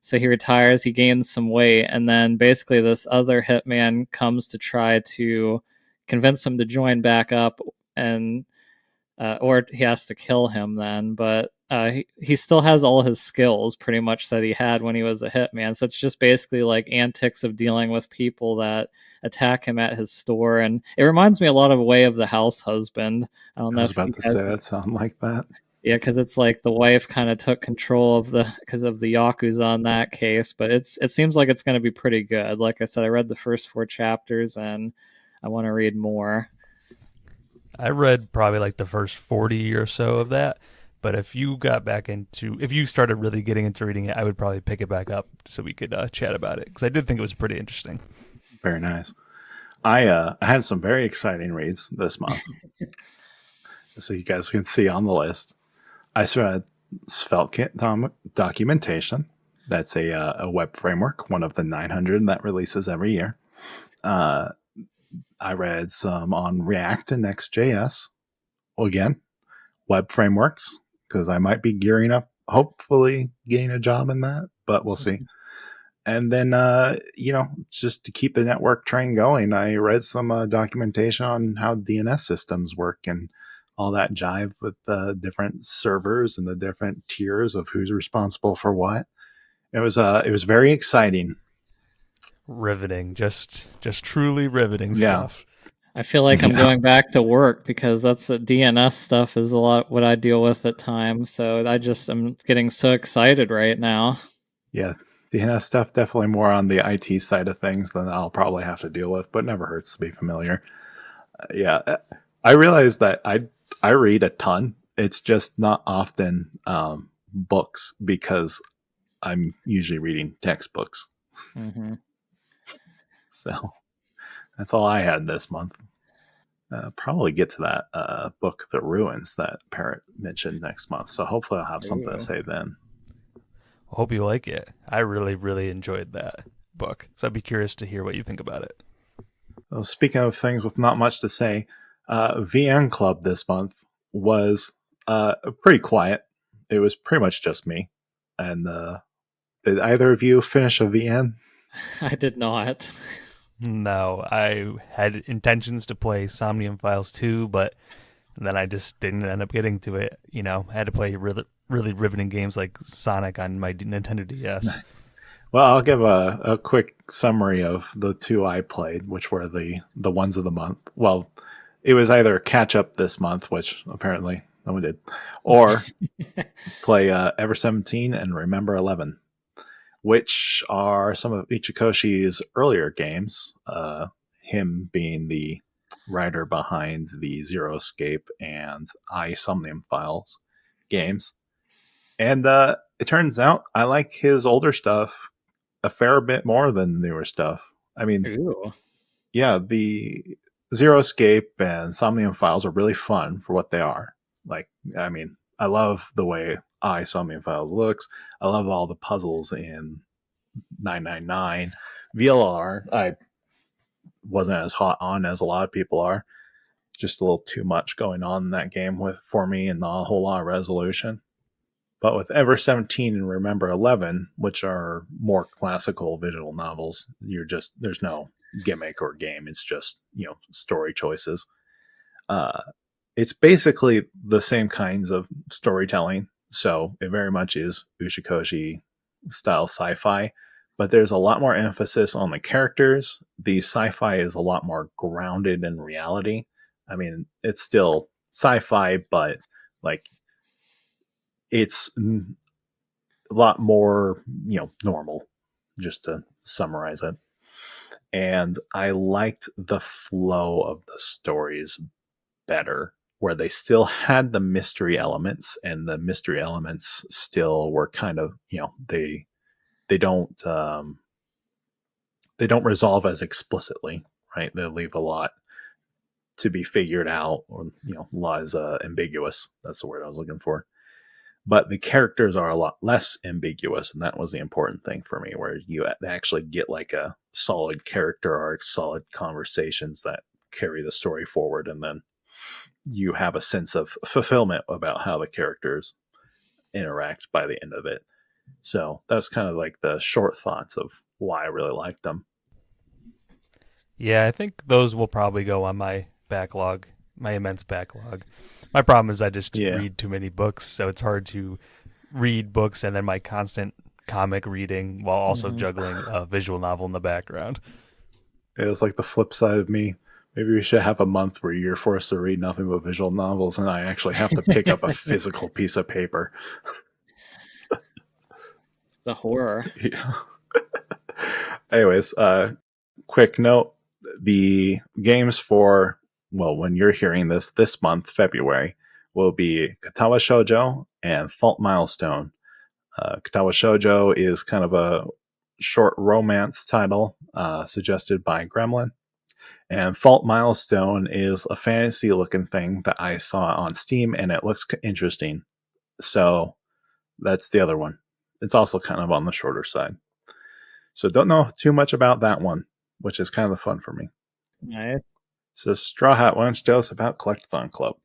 So he retires. He gains some weight, and then basically this other hitman comes to try to convince him to join back up, and or he has to kill him then. But he still has all his skills pretty much that he had when he was a hitman. So it's just basically like antics of dealing with people that attack him at his store. And it reminds me a lot of Way of the House Husband. I don't know. I was about to say that sound like that. Yeah, because it's like the wife kind of took control of because of the Yakuza on that case. But it seems like it's going to be pretty good. Like I said, I read the first 4 chapters and I want to read more. I read probably like the first 40 or so of that. But if you started really getting into reading it, I would probably pick it back up so we could chat about it, because I did think it was pretty interesting. Very nice. I had some very exciting reads this month. So you guys can see on the list. I read SvelteKit documentation. That's a web framework, one of the 900 that releases every year. I read some on React and Next.js. Well, again, web frameworks, because I might be gearing up, hopefully getting a job in that, but we'll see. And then, just to keep the network train going, I read some documentation on how DNS systems work and all that jive with the different servers and the different tiers of who's responsible for what. It was very exciting. Riveting, just truly riveting stuff. I feel like I'm going back to work because that's what DNS stuff is a lot what I deal with at times. So I'm getting so excited right now. Yeah, DNS stuff definitely more on the IT side of things than I'll probably have to deal with, but never hurts to be familiar. I realize that I read a ton. It's just not often books, because I'm usually reading textbooks. Mm-hmm. So that's all I had this month. Probably get to that book, The Ruins, that Parrot mentioned next month. So hopefully I'll have something to say then. I hope you like it. I really, really enjoyed that book. So I'd be curious to hear what you think about it. Well, speaking of things with not much to say, VN Club this month was pretty quiet. It was pretty much just me. And did either of you finish a VN? I did not. No, I had intentions to play Somnium Files 2, but then I just didn't end up getting to it. I had to play really, really riveting games like Sonic on my Nintendo DS. Nice. Well, I'll give a quick summary of the two I played, which were the ones of the month. Well, it was either catch up this month, which apparently no one did, or play Ever 17 and Remember 11, which are some of Ichikoshi's earlier games. Him being the writer behind the Zero Escape and I Somnium Files games. And it turns out I like his older stuff a fair bit more than newer stuff. I mean, Ooh. yeah, the Zero Escape and Somnium Files are really fun for what they are. Like, I mean, I love the way I Somnium Files looks. I love all the puzzles in 999. VLR, I wasn't as hot on as a lot of people are. Just a little too much going on in that game with for me and not a whole lot of resolution. But with Ever 17 and Remember 11, which are more classical visual novels, there's no gimmick or game. It's just, story choices. Uh, it's basically the same kinds of storytelling. So it very much is Ushikoshi style sci-fi, but there's a lot more emphasis on the characters. The sci-fi is a lot more grounded in reality. I mean, it's still sci-fi, but like it's a lot more, normal, just to summarize it. And I liked the flow of the stories better, where they still had the mystery elements, and the mystery elements still were kind of, they don't they don't resolve as explicitly, right? They leave a lot to be figured out, or a lot is ambiguous. That's the word I was looking for. But the characters are a lot less ambiguous, and that was the important thing for me, where you actually get like a solid character arc, solid conversations that carry the story forward, and then you have a sense of fulfillment about how the characters interact by the end of it. So that's kind of like the short thoughts of why I really liked them. Yeah, I think those will probably go on my backlog, my immense backlog. My problem is I just Yeah, read too many books, so it's hard to read books and then my constant comic reading while also Mhm. juggling a visual novel in the background. it was like the flip side of me. Maybe we should have a month where you're forced to read nothing but visual novels, and I actually have to pick up a physical piece of paper. The horror. Yeah. Anyways, quick note: the games for, well, when you're hearing this month, February, will be Katawa Shoujo and Fault Milestone. Katawa Shoujo is kind of a short romance title suggested by Gremlin. And Fault Milestone is a fantasy looking thing that I saw on Steam, and it looks interesting. So that's the other one. It's also kind of on the shorter side. So don't know too much about that one, which is kind of fun for me. Nice. So Straw Hat, why don't you tell us about Collectathon Club?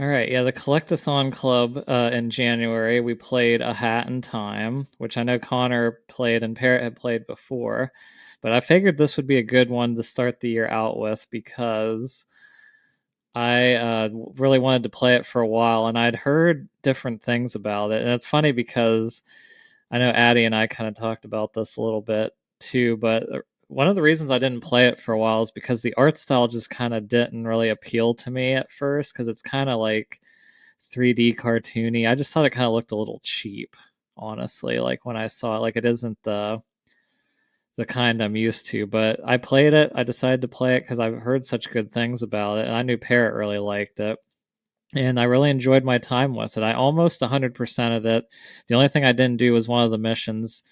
All right, yeah, the Collectathon Club in January, we played A Hat in Time, which I know Connor played and Parrot had played before, but I figured this would be a good one to start the year out with because I really wanted to play it for a while, and I'd heard different things about it. And it's funny because I know Addie and I kind of talked about this a little bit too, but one of the reasons I didn't play it for a while is because the art style just kind of didn't really appeal to me at first because it's kind of like 3D cartoony. I just thought it kind of looked a little cheap, honestly. Like when I saw it, like it isn't the kind I'm used to. But I played it. I decided to play it because I've heard such good things about it, and I knew Parrot really liked it. And I really enjoyed my time with it. I almost 100%ed it. The only thing I didn't do was one of the missions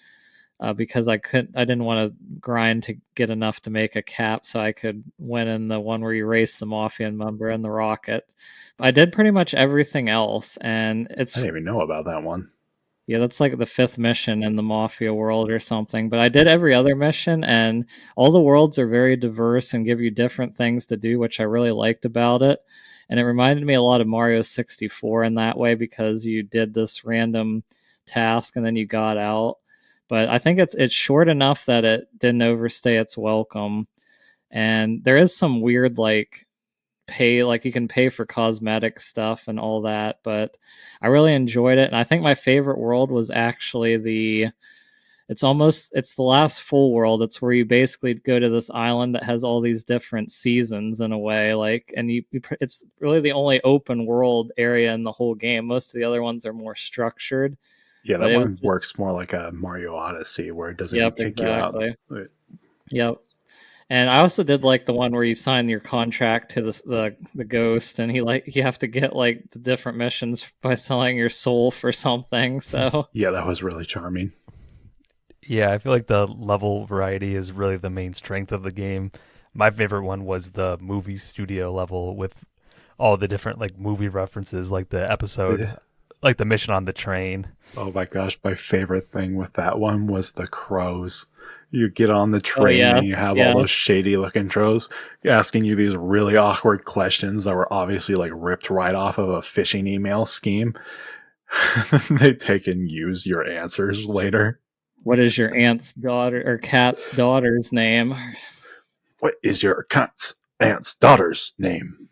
because I didn't want to grind to get enough to make a cap so I could win in the one where you race the mafia member in the rocket. I did pretty much everything else, and I didn't even know about that one. yeah, that's like the fifth mission in the Mafia world or something. But I did every other mission, and all the worlds are very diverse and give you different things to do, which I really liked about it. And it reminded me a lot of Mario 64 in that way because you did this random task and then you got out. But I think it's short enough that it didn't overstay its welcome. And there is some weird like you can pay for cosmetic stuff and all that, but I really enjoyed it. And I think my favorite world was actually it's the last full world. It's where you basically go to this island that has all these different seasons in a way, like, and it's really the only open world area in the whole game. Most of the other ones are more structured. Yeah, But that it was one just, works more like a Mario Odyssey where it doesn't yep, kick you out. exactly. Yep. And I also did like the one where you sign your contract to the ghost, and you have to get like the different missions by selling your soul for something. So Yeah, that was really charming. Yeah, I feel like the level variety is really the main strength of the game. My favorite one was the movie studio level with all the different like movie references, like the episode, like the mission on the train. Oh my gosh, my favorite thing with that one was the crows. You get on the oh train yeah, and you have all yeah. those shady looking crows asking you these really awkward questions that were obviously like ripped right off of a phishing email scheme. They take and use your answers later. What is your cat's daughter's name? What is your aunt's daughter's name?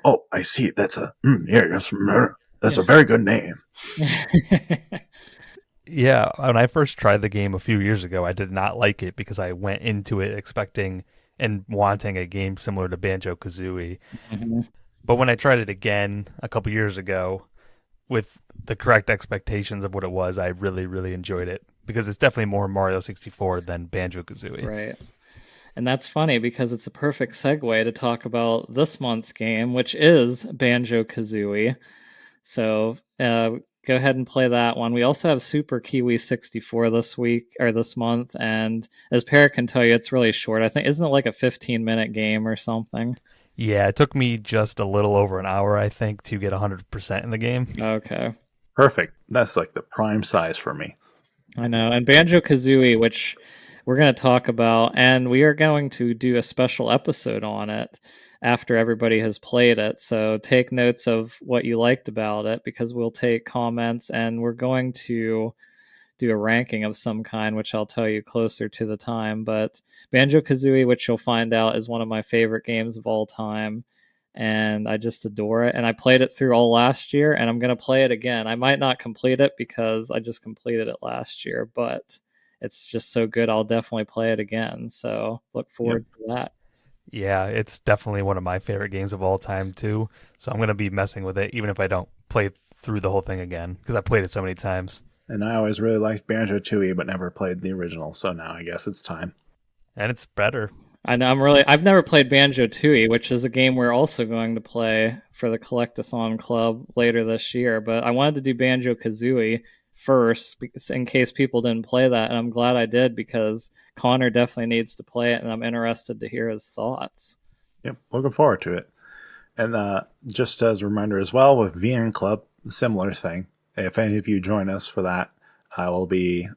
Oh, I see. That's that's a very good name. Yeah, when I first tried the game a few years ago, I did not like it because I went into it expecting and wanting a game similar to Banjo Kazooie. Mhm. But when I tried it again a couple years ago with the correct expectations of what it was, I really, really enjoyed it because it's definitely more Mario 64 than Banjo Kazooie. Right. And that's funny because it's a perfect segue to talk about this month's game, which is Banjo Kazooie. So go ahead and play that one. We also have Super Kiwi 64 this week or this month. And as Parrot can tell you, it's really short. I think, isn't it like a 15-minute game or something? Yeah, it took me just a little over an hour, I think, to get 100% in the game. Okay. Perfect. That's like the prime size for me. I know. And Banjo Kazooie, which we're going to talk about, and we are going to do a special episode on it after everybody has played it. So take notes of what you liked about it because we'll take comments and we're going to do a ranking of some kind, which I'll tell you closer to the time. But Banjo Kazooie, which you'll find out, is one of my favorite games of all time. And I just adore it. And I played it through all last year, and I'm going to play it again. I might not complete it because I just completed it last year, but it's just so good. I'll definitely play it again. So look forward to that. Yeah, it's definitely one of my favorite games of all time, too. So I'm going to be messing with it even if I don't play through the whole thing again because I played it so many times. And I always really liked Banjo Tooie, but never played the original. So now I guess it's time. And it's better. I know I've never played Banjo Tooie, which is a game we're also going to play for the Collectathon Club later this year. But I wanted to do Banjo Kazooie first because in case people didn't play that, and I'm glad I did because Connor definitely needs to play it, and I'm interested to hear his thoughts. Yep, looking forward to it. And just as a reminder as well, with VN Club, similar thing. If any of you join us for that, I will be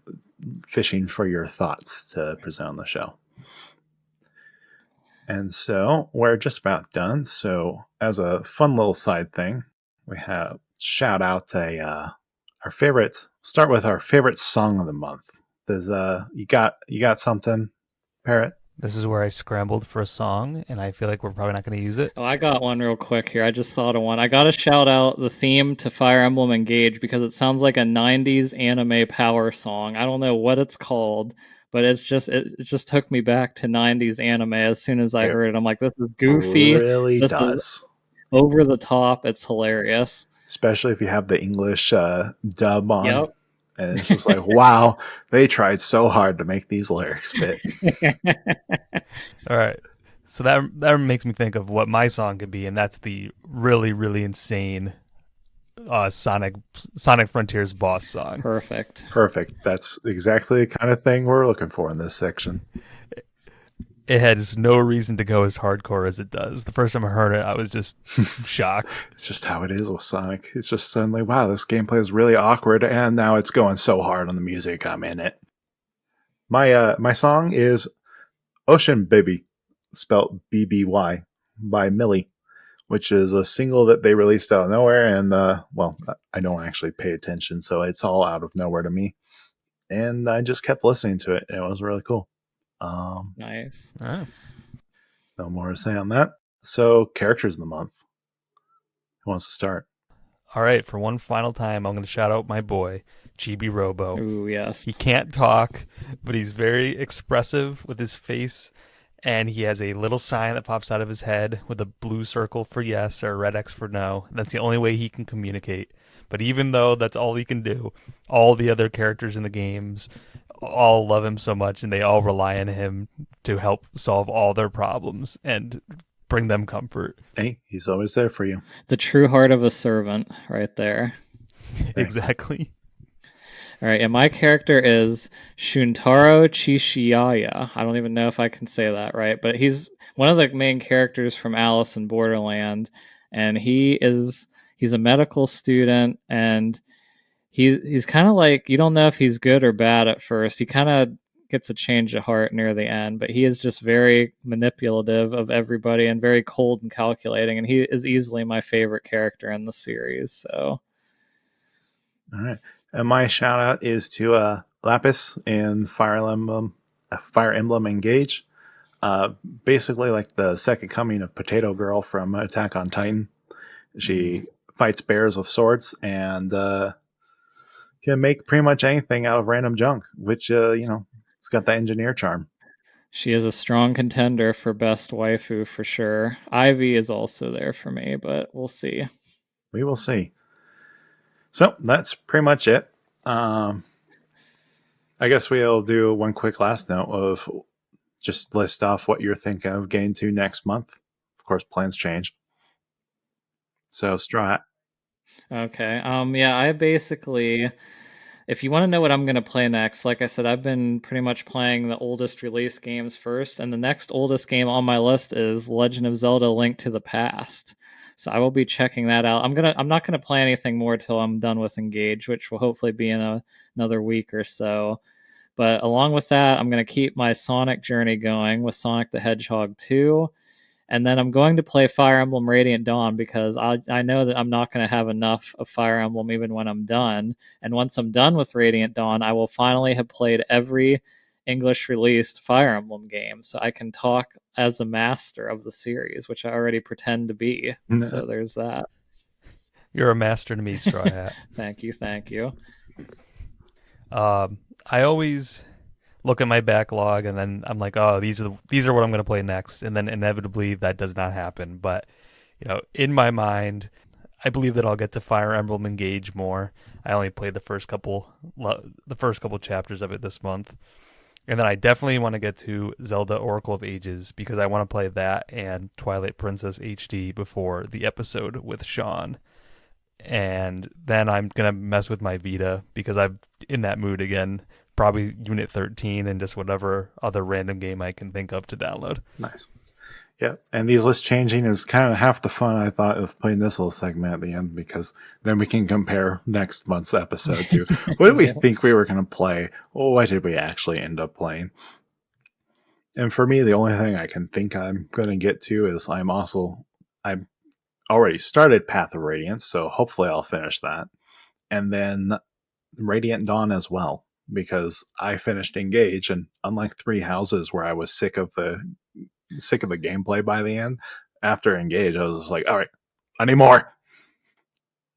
fishing for your thoughts to present on the show. And so we're just about done. So as a fun little side thing, we have shout out our favorite. Start with our favorite song of the month. Does you got something, Parrot? This is where I scrambled for a song, and I feel like we're probably not going to use it. Oh, I got one real quick here. I just thought of one. I got to shout out the theme to Fire Emblem Engage because it sounds like a 90s anime power song. I don't know what it's called, but it just took me back to 90s anime as soon as I heard it. I'm like, this is goofy. Really this does. Is over the top. It's hilarious. Especially if you have the English dub on. Yep. And it's just like, wow, they tried so hard to make these lyrics fit. All right. So that makes me think of what my song could be, and that's the really, really insane Sonic Frontiers boss song. Perfect. That's exactly the kind of thing we're looking for in this section. It has no reason to go as hardcore as it does. The first time I heard it, I was just shocked. It's just how it is with Sonic. It's just suddenly, wow, this gameplay is really awkward, and now it's going so hard on the music. I'm in it. My song is Ocean Baby, spelled BBY, by Millie, which is a single that they released out of nowhere. And, well, I don't actually pay attention, so it's all out of nowhere to me. And I just kept listening to it, and it was really cool. Nice. Oh. No more to say on that. So, characters of the month. Who wants to start? All right, for one final time, I'm going to shout out my boy, Chibi Robo. Ooh, yes. He can't talk, but he's very expressive with his face, and he has a little sign that pops out of his head with a blue circle for yes or a red X for no. That's the only way he can communicate. But even though that's all he can do, all the other characters in the games all love him so much, and they all rely on him to help solve all their problems and bring them comfort. Hey, he's always there for you. The true heart of a servant right there. Exactly. All right, and my character is Shuntaro Chishiaya. I don't even know if I can say that right, but he's one of the main characters from Alice in Borderland, and he's a medical student, and he's kind of like, you don't know if he's good or bad at first. He kind of gets a change of heart near the end, but he is just very manipulative of everybody and very cold and calculating, and he is easily my favorite character in the series. So, all right. And my shout out is to Lapis in Fire Emblem Engage. Basically, like the second coming of Potato Girl from Attack on Titan. She fights bears with swords and can make pretty much anything out of random junk, which, it's got the engineer charm. she is a strong contender for best waifu for sure. Ivy is also there for me, but we'll see. We will see. So that's pretty much it. I guess we'll do one quick last note of just list off what you're thinking of getting to next month. Of course, plans change. So, Straw. Okay. Yeah, I basically, if you want to know what I'm going to play next, like I said, I've been pretty much playing the oldest release games first, and the next oldest game on my list is Legend of Zelda: Link to the Past. So I will be checking that out. I'm not gonna play anything more till I'm done with Engage, which will hopefully be in another week or so. But along with that, I'm gonna keep my Sonic journey going with Sonic the Hedgehog 2. And then I'm going to play Fire Emblem Radiant Dawn because I know that I'm not going to have enough of Fire Emblem even when I'm done. And once I'm done with Radiant Dawn, I will finally have played every English released Fire Emblem game. So I can talk as a master of the series, which I already pretend to be. So there's that. You're a master to me, Straw Hat. Thank you. Thank you. I always look at my backlog and then I'm like, oh, these are what I'm going to play next, and then inevitably that does not happen. But in my mind, I believe that I'll get to Fire Emblem Engage more. I only played the first couple chapters of it this month, and then I definitely want to get to Zelda Oracle of Ages because I want to play that and Twilight Princess HD before the episode with Sean. And then I'm gonna mess with my Vita because I'm in that mood again. Probably Unit 13 and just whatever other random game I can think of to download. Nice. Yeah, and these lists changing is kind of half the fun, I thought, of playing this little segment at the end, because then we can compare next month's episode to what did we think we were going to play? Well, what did we actually end up playing? And for me, the only thing I can think I'm going to get to is I've already started Path of Radiance, so hopefully I'll finish that. And then Radiant Dawn as well, because I finished Engage, and unlike Three Houses where I was sick of the gameplay by the end, after Engage I was just like, all right, I need more.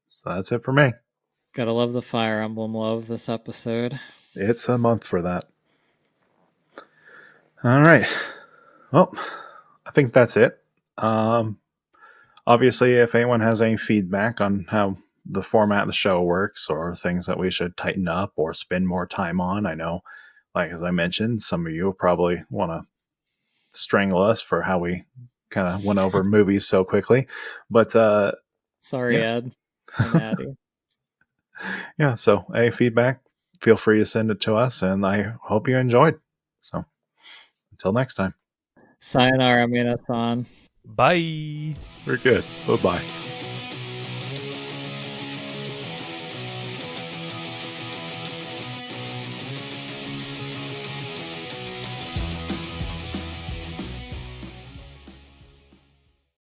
So that's it for me. Gotta love the Fire Emblem love this episode. It's a month for that. All right, well, I think that's it. Obviously, if anyone has any feedback on how the format of the show works or things that we should tighten up or spend more time on, I know, like as I mentioned, some of you probably want to strangle us for how we kind of went over movies so quickly. But sorry, yeah. Ed. I'm Addy. Yeah, so any feedback, feel free to send it to us, and I hope you enjoyed. So until next time. Sayonara, Minasan. Bye. We're good. Bye-bye.